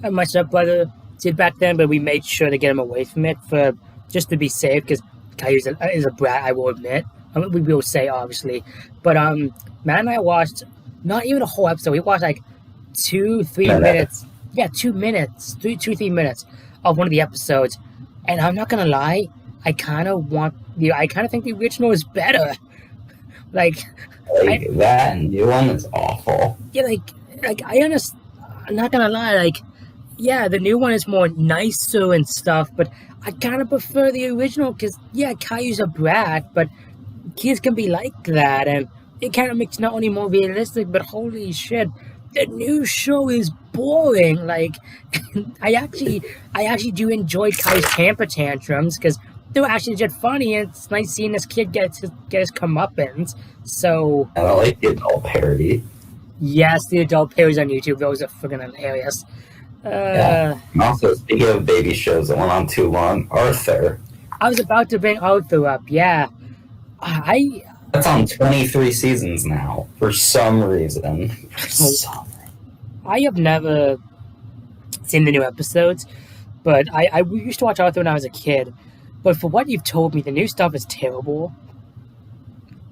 Speaker 1: my stepbrother did back then, but we made sure to get him away from it just to be safe, because Caillou is a brat, I will admit. I mean, we will say, obviously. But Matt and I watched not even a whole episode. We watched like 2-3 minutes. Yeah, 2 minutes. 3 minutes of one of the episodes. And I'm not going to lie, I kind of think the original is better. That new one is awful. Yeah, I understand. I'm not gonna lie. Yeah, the new one is more nicer and stuff, but I kind of prefer the original because Caillou's a brat, but kids can be like that, and it kind of makes it not only more realistic, but holy shit, the new show is boring. I actually do enjoy Caillou's temper tantrums because they're actually just funny, and it's nice seeing this kid get his comeuppance. So
Speaker 3: I like the adult parody.
Speaker 1: Yes, the adult parodies on YouTube; those are friggin' hilarious.
Speaker 3: And also, speaking of baby shows that went on too long, Arthur.
Speaker 1: I was about to bring Arthur up. Yeah,
Speaker 3: that's on 23 seasons now for some reason.
Speaker 1: I have never seen the new episodes, but I used to watch Arthur when I was a kid. But for what you've told me, the new stuff is terrible.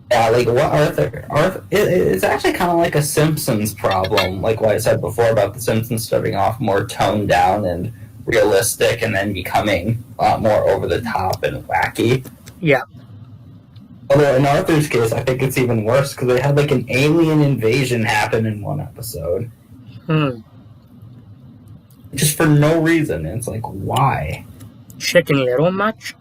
Speaker 3: Yeah, like what it's actually kind of like a Simpsons problem, like what I said before about the Simpsons starting off more toned down and realistic, and then becoming a lot more over the top and wacky.
Speaker 1: Yeah.
Speaker 3: Although in Arthur's case, I think it's even worse because they had like an alien invasion happen in one episode, just for no reason. And it's like, why?
Speaker 1: Chicken Little much?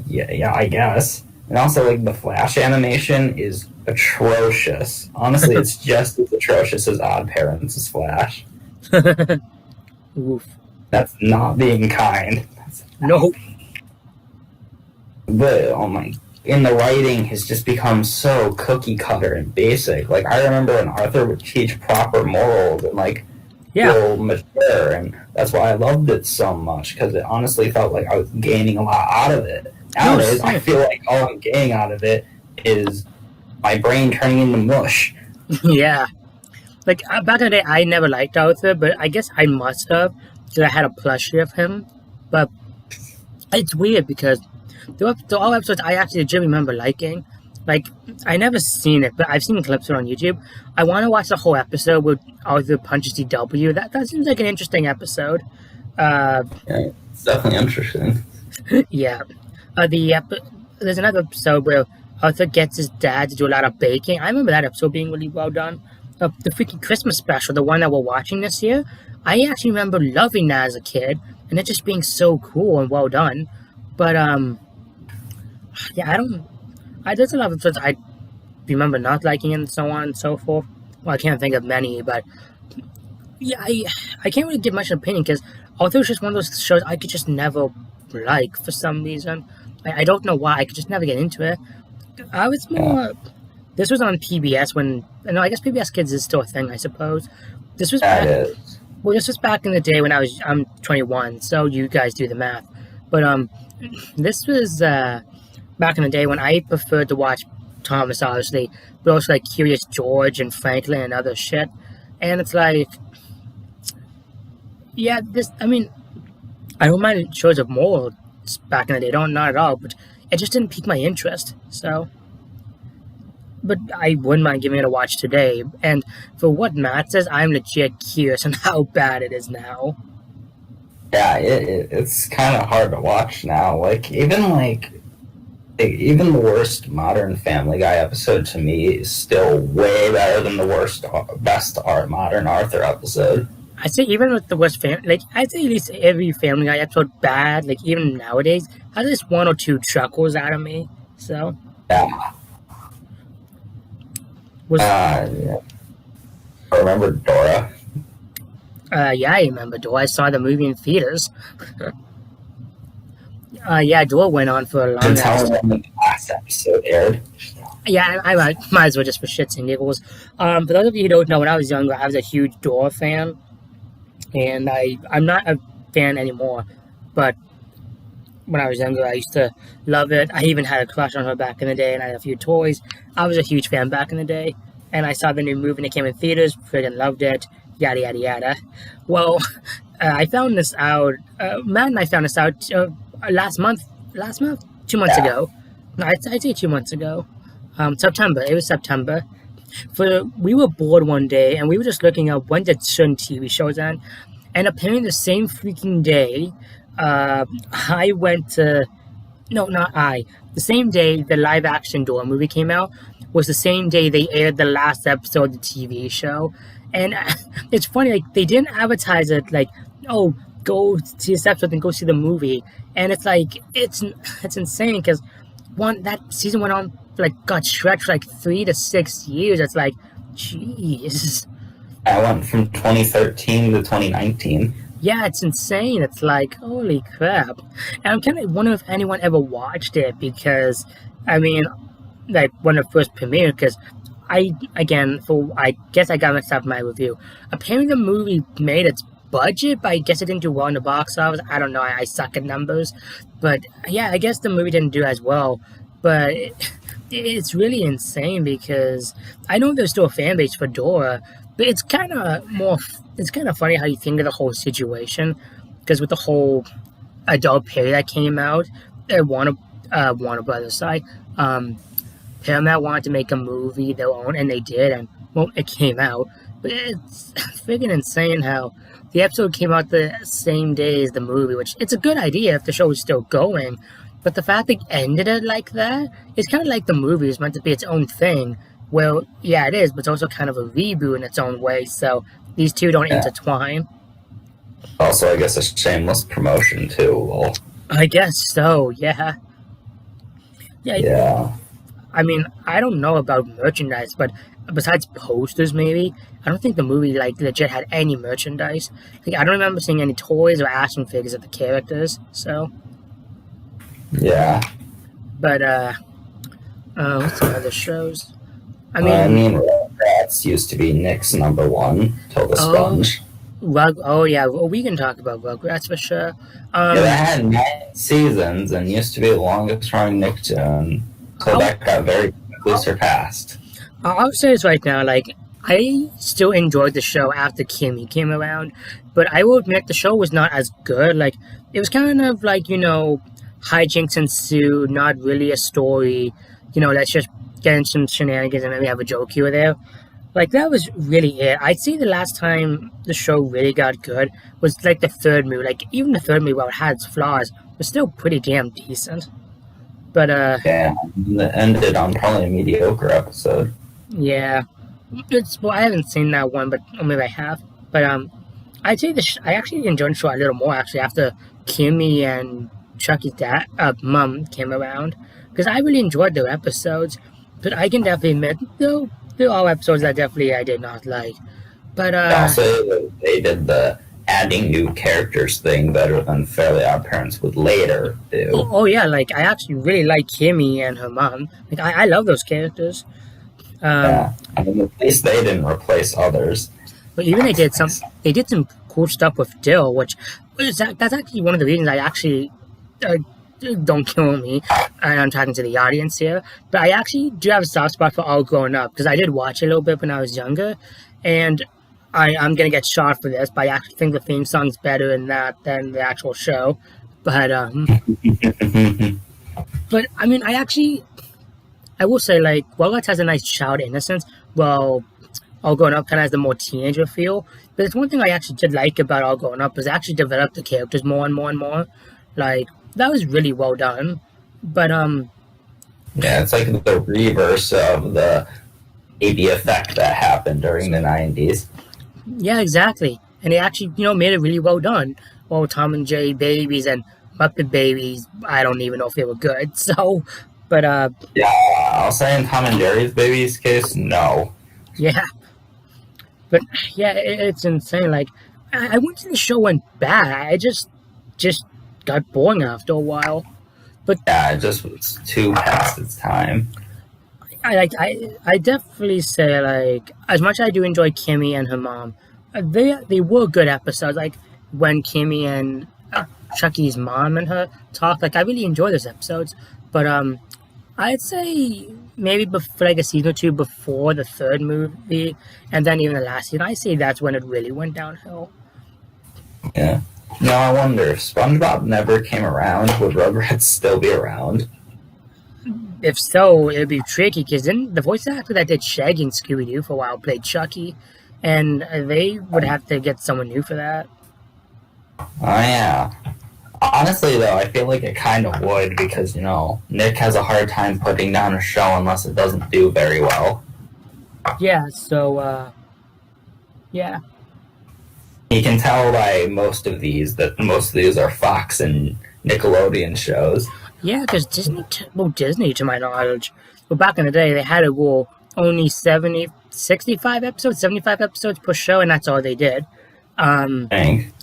Speaker 3: Yeah, I guess. And also, like, the Flash animation is atrocious. Honestly, it's just as atrocious as Odd Parents' Flash.
Speaker 1: Oof.
Speaker 3: That's not being kind.
Speaker 1: No.
Speaker 3: But, oh my... In the writing has just become so cookie cutter and basic. Like, I remember when Arthur would teach proper morals and, like, feel mature, and that's why I loved it so much, because it honestly felt like I was gaining a lot out of it. Nowadays, I feel like all I'm getting out of it is my brain turning into mush.
Speaker 1: Yeah. Like, back in the day, I never liked Arthur, but I guess I must have, because I had a plushie of him. But it's weird, because the all episodes I actually do remember liking. Like, I never seen it, but I've seen clips of it on YouTube. I want to watch the whole episode with Arthur punches DW. That seems like an interesting episode.
Speaker 3: Yeah, it's definitely interesting.
Speaker 1: Yeah. There's another episode where Arthur gets his dad to do a lot of baking. I remember that episode being really well done. The freaking Christmas special, the one that we're watching this year, I actually remember loving that as a kid, and it just being so cool and well done. But yeah, there's a lot of episodes I remember not liking and so on and so forth. Well, I can't think of many, but yeah, I can't really give much of an opinion because although it's just one of those shows I could just never like for some reason. I don't know why. I could just never get into it. I was more. This was on PBS when. No, I guess PBS Kids is still a thing, I suppose. This was back. Well, this was back in the day when I'm 21, so you guys do the math. But this was back in the day when I preferred to watch Thomas, obviously, but also like Curious George and Franklin and other shit. And it's like, yeah, I don't mind shows of morals back in the day, not at all, but it just didn't pique my interest. So, but I wouldn't mind giving it a watch today. And for what Matt says, I'm legit curious on how bad it is now.
Speaker 3: Yeah, it's kind of hard to watch now. Like even the worst modern Family Guy episode to me is still way better than the best modern Arthur episode.
Speaker 1: I'd say even with the worst I'd say at least every Family Guy episode bad, like even nowadays, has at least one or two chuckles out of me. So
Speaker 3: yeah. Yeah. I remember Dora.
Speaker 1: Yeah, I remember Dora. I saw the movie in theaters. Yeah, Dora went on for a long time.
Speaker 3: When the last episode aired.
Speaker 1: Yeah, I might as well just for shits and giggles. For those of you who don't know, when I was younger, I was a huge Dora fan. And I'm not a fan anymore. But when I was younger, I used to love it. I even had a crush on her back in the day, and I had a few toys. I was a huge fan back in the day. And I saw the new movie and it came in theaters. Friggin' loved it. Yada, yada, yada. Well, I found this out. Matt and I found this out last month? 2 months ago. No, I'd say 2 months ago. September. It was September. We were bored one day and we were just looking up when did certain TV shows end. And apparently the same freaking day, I went to. No, not I. The same day the live action Dora movie came out was the same day they aired the last episode of the TV show. And it's funny, like, they didn't advertise it like, oh, go see this episode and go see the movie. And it's like, it's insane because that season went on, like, got stretched for like 3 to 6 years. It's like, jeez.
Speaker 3: I went from 2013 to 2019.
Speaker 1: Yeah, it's insane. It's like, holy crap. And I'm kind of wondering if anyone ever watched it because, I mean, like, when it first premiered, because I guess I got mixed up in my review. Apparently the movie made its budget, but I guess it didn't do well in the box office. I don't know. I suck at numbers. But, yeah, I guess the movie didn't do as well. But it's really insane because I know there's still a fan base for Dora, but it's kind of funny how you think of the whole situation, because with the whole adult Perry that came out, Warner Brothers side, Paramount wanted to make a movie their own, and they did, and well, it came out. But it's freaking insane how the episode came out the same day as the movie, which it's a good idea if the show is still going. But the fact they ended it like that, it's kind of like the movie is meant to be its own thing. Well, yeah, it is, but it's also kind of a reboot in its own way, so these two don't intertwine.
Speaker 3: Also, I guess a shameless promotion too. Well,
Speaker 1: I guess so, yeah.
Speaker 3: yeah.
Speaker 1: I mean, I don't know about merchandise, but besides posters, maybe, I don't think the movie, like, legit had any merchandise. Like, I don't remember seeing any toys or action figures of the characters, so.
Speaker 3: Yeah.
Speaker 1: But, what's some other shows? I
Speaker 3: I
Speaker 1: mean,
Speaker 3: mean, Rugrats used to be Nick's number one till the
Speaker 1: Oh.
Speaker 3: Sponge.
Speaker 1: oh yeah, well, we can talk about Rugrats for sure.
Speaker 3: Yeah, they had 9 seasons and used to be the longest running Nicktoon. So that got very quickly surpassed.
Speaker 1: I'll say this right now, like, I still enjoyed the show after Kimmy came around, but I will admit the show was not as good. Like, it was kind of like, hijinks ensue, not really a story. Let's just get in some shenanigans and maybe have a joke here or there. Like, that was really it. I'd say the last time the show really got good was, like, the third movie. Like, even the third movie, while it had its flaws, was still pretty damn decent. But,
Speaker 3: Yeah, and it ended on probably a mediocre episode.
Speaker 1: yeah. I haven't seen that one, but or maybe I have. But, I'd say I actually enjoyed the show a little more, actually, after Kimmy and Chucky's mom came around. Because I really enjoyed their episodes. But I can definitely admit, though, there are episodes that definitely I did not like. But,
Speaker 3: Also, they did the adding new characters thing better than Fairly Odd Parents would later do.
Speaker 1: oh yeah, like, I actually really like Kimmy and her mom. Like, I love those characters.
Speaker 3: Yeah, I mean, at least they didn't replace others.
Speaker 1: But even they did some cool stuff with Dill, that's actually one of the reasons I actually don't kill me, and I'm talking to the audience here. But I actually do have a soft spot for All Grown Up because I did watch it a little bit when I was younger, and I'm gonna get shot for this, but I actually think the theme song's better in that than the actual show. But but I mean, I will say, like, Rugrats has a nice child innocence. Well, All Grown Up kind of has the more teenager feel. But it's one thing I actually did like about All Grown Up is they actually developed the characters more and more and more. Like, that was really well done. But,
Speaker 3: Yeah, it's like the reverse of the AB effect that happened during the 90s.
Speaker 1: yeah, exactly. And they actually, made it really well done. Well, Tom and Jerry Babies and Muppet Babies, I don't even know if they were good. So, but,
Speaker 3: Yeah, I'll say in Tom and Jerry's Baby's case, no.
Speaker 1: yeah. But, yeah, it's insane. Like, I wouldn't say the show went bad. I just got boring after a while.
Speaker 3: Yeah, it just was too past its time.
Speaker 1: I definitely say, like, as much as I do enjoy Kimmy and her mom, they were good episodes. Like, when Kimmy and Chucky's mom and her talk, like, I really enjoy those episodes. But I'd say maybe for like a season or two before the third movie, and then even the last season, I say that's when it really went downhill.
Speaker 3: Yeah. Now I wonder if SpongeBob never came around, would Rugrats still be around?
Speaker 1: If so, it'd be tricky because then the voice actor that did Shaggy and Scooby Doo for a while played Chucky, and they would have to get someone new for that.
Speaker 3: Oh yeah. Honestly though, I feel like it kind of would because, Nick has a hard time putting down a show unless it doesn't do very well.
Speaker 1: Yeah, so, yeah.
Speaker 3: You can tell by most of these are Fox and Nickelodeon shows.
Speaker 1: Yeah, because Disney, to my knowledge, well, back in the day, they had a rule only 65 episodes per show, and that's all they did.
Speaker 3: I think.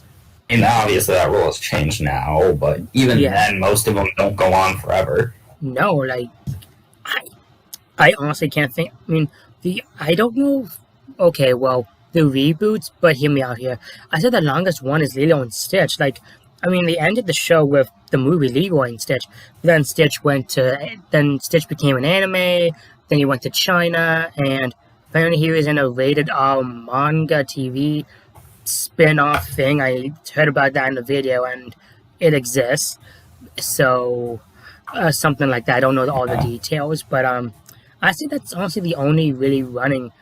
Speaker 3: And obviously that rule has changed now, but even then, most of them don't go on forever.
Speaker 1: No, like, I honestly can't think. I mean, I don't know. Okay, well, the reboots, but hear me out here. I said the longest one is Lilo and Stitch. Like, I mean, they ended the show with the movie Lilo and Stitch. Then Stitch became an anime. Then he went to China, and apparently he was in a rated R manga TV spin-off thing. I heard about that in the video, and it exists. So, something like that. I don't know all the details, but I think that's honestly the only really running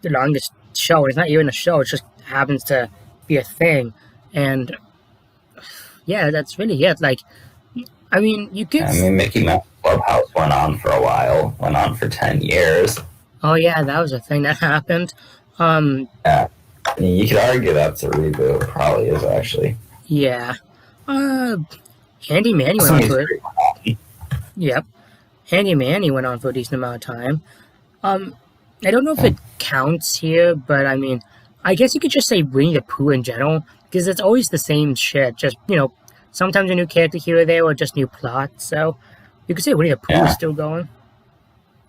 Speaker 1: the longest show. It's not even a show; it just happens to be a thing, and yeah, that's really it. Like, I mean, you could.
Speaker 3: I mean, Mickey Mouse Clubhouse went on for a while, went on for 10 years.
Speaker 1: Oh yeah, that was a thing that happened. Um,
Speaker 3: Yeah. I mean, you could argue that's a reboot. It probably is, actually.
Speaker 1: yeah. Uh, Handy Manny went on
Speaker 3: Seseme's
Speaker 1: for it.
Speaker 3: Street went on.
Speaker 1: Yep, Handy Manny went on for a decent amount of time. I don't know if it counts here, but I mean, I guess you could just say Winnie the Pooh in general, because it's always the same shit. Just, sometimes a new character here or there, or just new plot. So you could say Winnie the Pooh is
Speaker 3: Yeah.
Speaker 1: still going.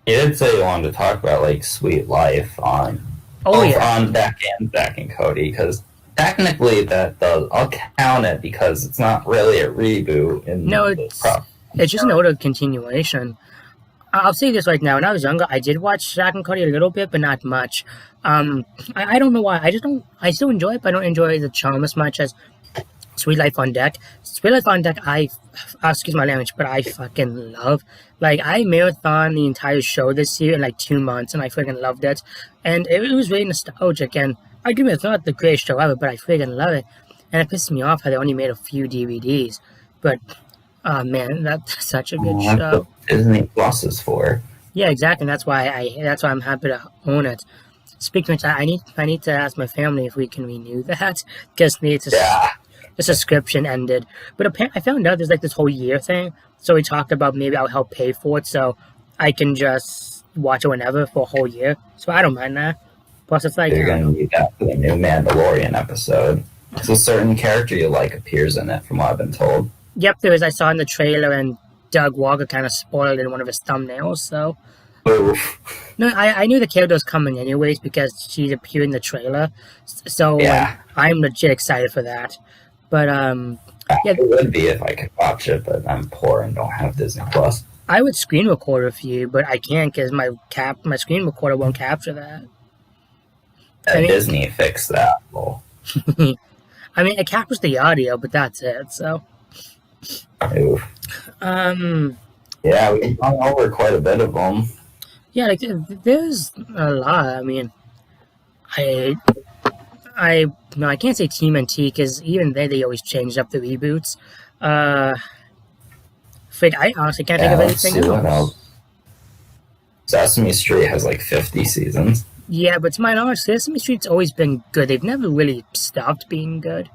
Speaker 3: You did say you wanted to talk about, like, Sweet Life on
Speaker 1: Oh
Speaker 3: both
Speaker 1: yeah,
Speaker 3: on Beck and Cody, because technically that does, I'll count it because it's not really a reboot in
Speaker 1: no,
Speaker 3: the
Speaker 1: it's just an older continuation. I'll say this right now. When I was younger, I did watch Zack and Cody a little bit, but not much. I don't know why. I just don't. I still enjoy it, but I don't enjoy the charm as much as Sweet Life on Deck. Sweet Life on Deck, excuse my language, but I fucking love. Like, I marathon the entire show this year in like 2 months, and I freaking loved it. And it was really nostalgic, and I agree, it's not the greatest show ever, but I freaking love it. And it pisses me off how they only made a few DVDs. But, oh man, that's such a good
Speaker 3: That's
Speaker 1: show.
Speaker 3: what Disney Plus is for.
Speaker 1: Yeah, exactly. And that's why I'm happy to own it. Speaking of that, I need to ask my family if we can renew that because
Speaker 3: Yeah.
Speaker 1: the subscription ended. But apparently, I found out there's like this whole year thing. So we talked about maybe I'll help pay for it so I can just watch it whenever for a whole year. So I don't mind that. Plus, it's like
Speaker 3: You're going to need that for the new Mandalorian episode. So a certain character you like appears in it, from what I've been told.
Speaker 1: yep, there was I saw in the trailer and Doug Walker kind of spoiled it in one of his thumbnails. So
Speaker 3: Oof.
Speaker 1: no, I knew the character was coming anyways because she appeared in the trailer. So
Speaker 3: Yeah.
Speaker 1: I'm legit excited for that. But Yeah.
Speaker 3: It would be if I could watch it, but I'm poor and don't have Disney Plus.
Speaker 1: I would screen record a few, but I can't because my screen recorder won't capture that. I mean-
Speaker 3: Disney fixed that. Well,
Speaker 1: I mean, it captures the audio, but that's it. So,
Speaker 3: oof. Yeah, we've gone over quite a bit of them.
Speaker 1: yeah, like there's a lot. I mean, I can't say TMNT because even they always changed up the reboots. I honestly can't think of
Speaker 3: Let's
Speaker 1: anything
Speaker 3: see what
Speaker 1: else.
Speaker 3: else. Sesame Street has like 50 seasons.
Speaker 1: Yeah, but to my knowledge, Sesame Street's always been good. They've never really stopped being good.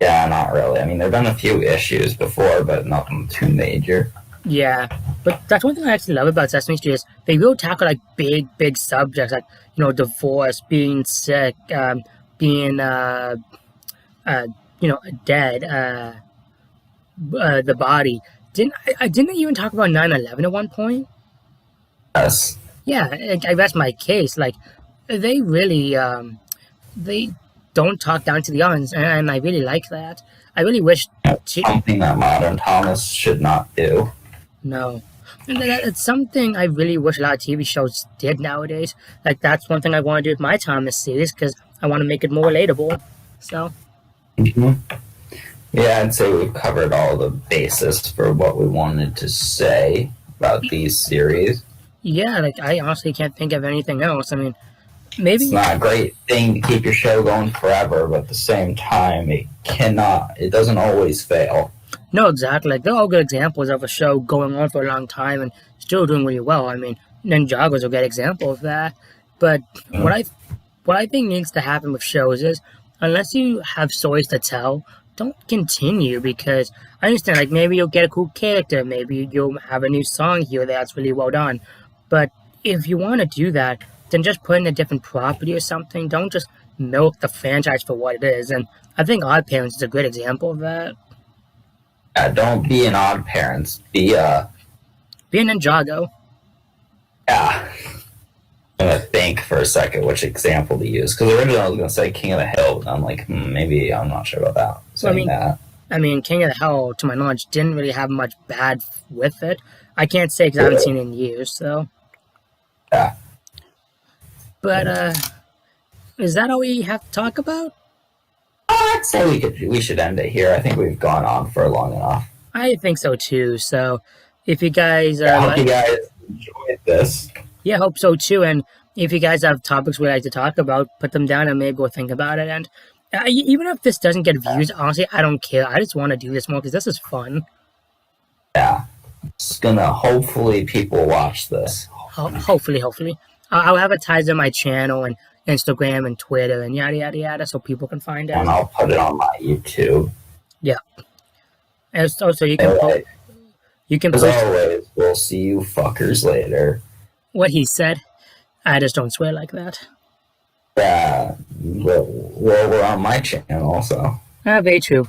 Speaker 3: Yeah, not really. I mean, there have been a few issues before, but nothing too major.
Speaker 1: Yeah, but that's one thing I actually love about Sesame Street is they will tackle like big subjects like divorce, being sick, being dead, the body. Didn't they even talk about 9/11 at one point?
Speaker 3: Yes.
Speaker 1: Yeah, I rest my case. Like they really they don't talk down to the audience, and I really like that. I really wish.
Speaker 3: Something that modern Thomas should not do.
Speaker 1: No. And it's something I really wish a lot of TV shows did nowadays. Like, that's one thing I want to do with my Thomas series because I want to make it more relatable. So,
Speaker 3: hmm Yeah, I'd say we've covered all the basis for what we wanted to say about these series.
Speaker 1: yeah, like, I honestly can't think of anything else. I mean, maybe.
Speaker 3: It's not a great thing to keep your show going forever, but at the same time, it doesn't always fail.
Speaker 1: No, exactly. Like, they're all good examples of a show going on for a long time and still doing really well. I mean, Ninjago's a good example of that. But what I think needs to happen with shows is, unless you have stories to tell, don't continue because I understand, like, maybe you'll get a cool character, maybe you'll have a new song here that's really well done. But if you want to do that, then just put in a different property or something. Don't just milk the franchise for what it is. And I think Odd Parents is a good example of that.
Speaker 3: Don't be an Odd Parents. Be a
Speaker 1: Ninjago.
Speaker 3: Yeah. I'm going to think for a second which example to use. Because originally I was going to say King of the Hill, but I'm like, maybe I'm not sure about that. Saying that.
Speaker 1: I mean, King of the Hill, to my knowledge, didn't really have much bad with it. I can't say because I haven't seen it in years, so.
Speaker 3: Yeah.
Speaker 1: But, is that all we have to talk about?
Speaker 3: I'd say we should end it here. I think we've gone on for long enough.
Speaker 1: I think so too, so if you guys
Speaker 3: I hope
Speaker 1: are
Speaker 3: you guys enjoyed this.
Speaker 1: Yeah, I hope so too. And if you guys have topics we'd like to talk about, put them down and maybe we'll think about it. And even if this doesn't get views, honestly, I don't care. I just want to do this more because this is fun.
Speaker 3: Yeah. It's gonna, hopefully people watch this.
Speaker 1: Hopefully. I'll advertise on my channel and Instagram and Twitter and yada, yada, yada so people can find
Speaker 3: And
Speaker 1: out.
Speaker 3: I'll put it on my YouTube.
Speaker 1: And also, you can
Speaker 3: Alright.
Speaker 1: you can
Speaker 3: As
Speaker 1: post
Speaker 3: always, we'll see you fuckers later.
Speaker 1: what he said. I just don't swear like that.
Speaker 3: Yeah. Well, we're on my channel, so.
Speaker 1: Very true.